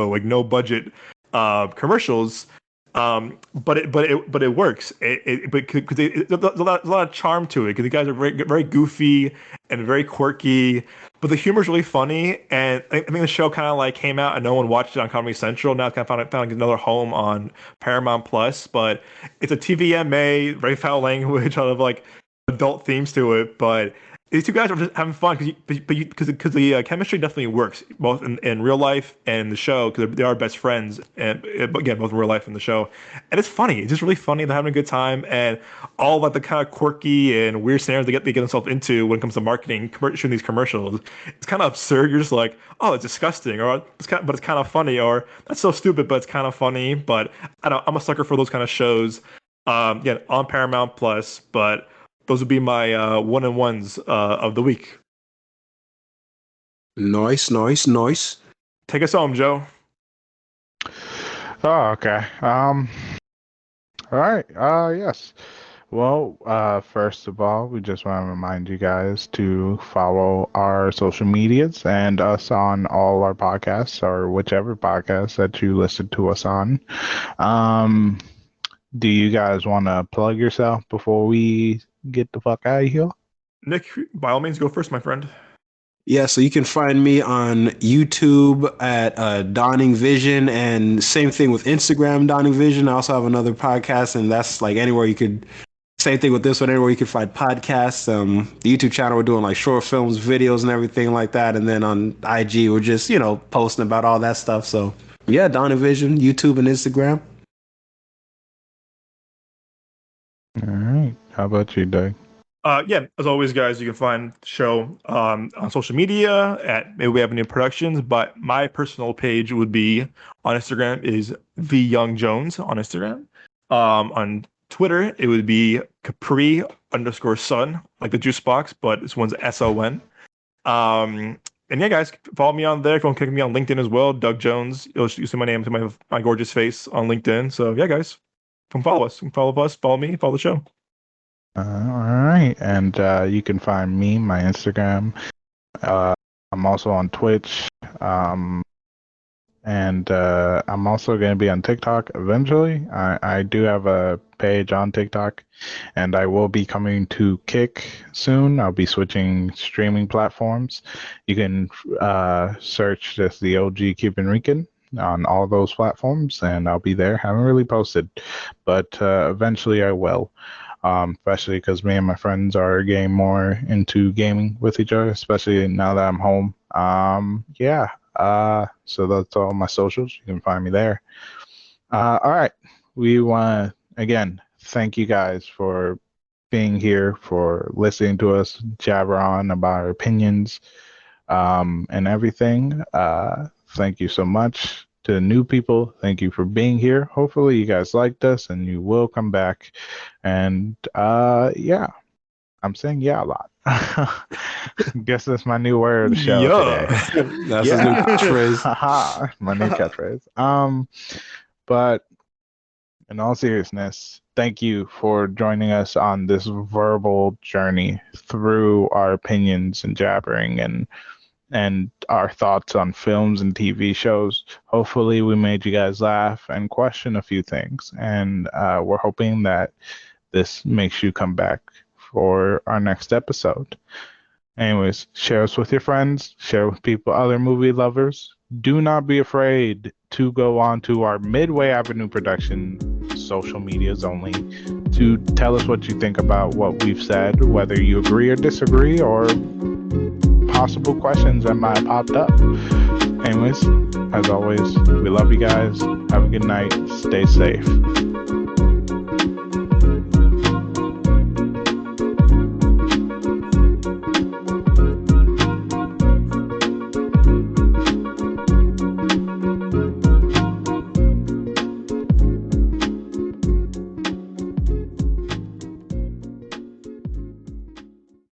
like no budget commercials. But it works. Because there's a lot of charm to it because the guys are very very goofy and very quirky. But the humor is really funny, and I think the show kind of came out and no one watched it on Comedy Central. Now it's kind of found another home on Paramount Plus. But it's a TVMA, very foul language, a lot of adult themes to it. But these two guys are just having fun because the chemistry definitely works both in real life and the show because they are best friends and again both in real life and the show, and it's funny. It's just really funny. They're having a good time and all the kind of quirky and weird scenarios they get themselves into when it comes to marketing, shooting these commercials. It's kind of absurd. You're just like, oh, it's disgusting, or it's kind of funny, or that's so stupid, but it's kind of funny. But I'm a sucker for those kind of shows. Yeah, on Paramount Plus, but. Those would be my one-on-ones of the week. Nice. Take us home, Joe. Oh, okay. All right. Yes. Well, first of all, we just want to remind you guys to follow our social medias and us on all our podcasts or whichever podcast that you listen to us on. Do you guys want to plug yourself before we get the fuck out of here? Nick, by all means, go first, my friend. Yeah, so you can find me on YouTube at Dawning Vision, and same thing with Instagram, Dawning Vision. I also have another podcast, and that's anywhere you could. Same thing with this one, anywhere you can find podcasts. The YouTube channel, we're doing short films, videos, and everything like that. And then on IG, we're just posting about all that stuff. So yeah, Dawning Vision, YouTube, and Instagram. All right. How about you, Doug? Yeah, as always, guys, you can find the show on social media at Midway Avenue Productions. But my personal page would be on Instagram is theyoungjones on Instagram. On Twitter, it would be Capri_Sun, like the juice box, but this one's SON. And yeah, guys, follow me on there. If you want to click me on LinkedIn as well, Doug Jones. You'll see my name, my gorgeous face on LinkedIn. So yeah, guys. Come follow us. Follow me, follow the show. All right. And you can find me, my Instagram. I'm also on Twitch. And I'm also going to be on TikTok eventually. I do have a page on TikTok, and I will be coming to Kick soon. I'll be switching streaming platforms. You can search just the OG Cuban Rican on all those platforms, and I'll be there. Haven't really posted, but eventually I will. Especially because me and my friends are getting more into gaming with each other, especially now that I'm home. Yeah. So that's all my socials. You can find me there. All right. We want to again thank you guys for being here, for listening to us jabber on about our opinions, and everything. Thank you so much to the new people. Thank you for being here. Hopefully you guys liked us and you will come back. And yeah, I'm saying yeah a lot. Guess that's my new word of the show today. That's a new catchphrase. My new catchphrase. But in all seriousness, thank you for joining us on this verbal journey through our opinions and jabbering and our thoughts on films and TV shows. Hopefully we made you guys laugh and question a few things. And we're hoping that this makes you come back for our next episode. Anyways, share us with your friends, share with people, other movie lovers. Do not be afraid to go on to our Midway Avenue production social medias only to tell us what you think about what we've said, whether you agree or disagree, or possible questions that might have popped up. Anyways, as always, we love you guys. Have a good night. Stay safe.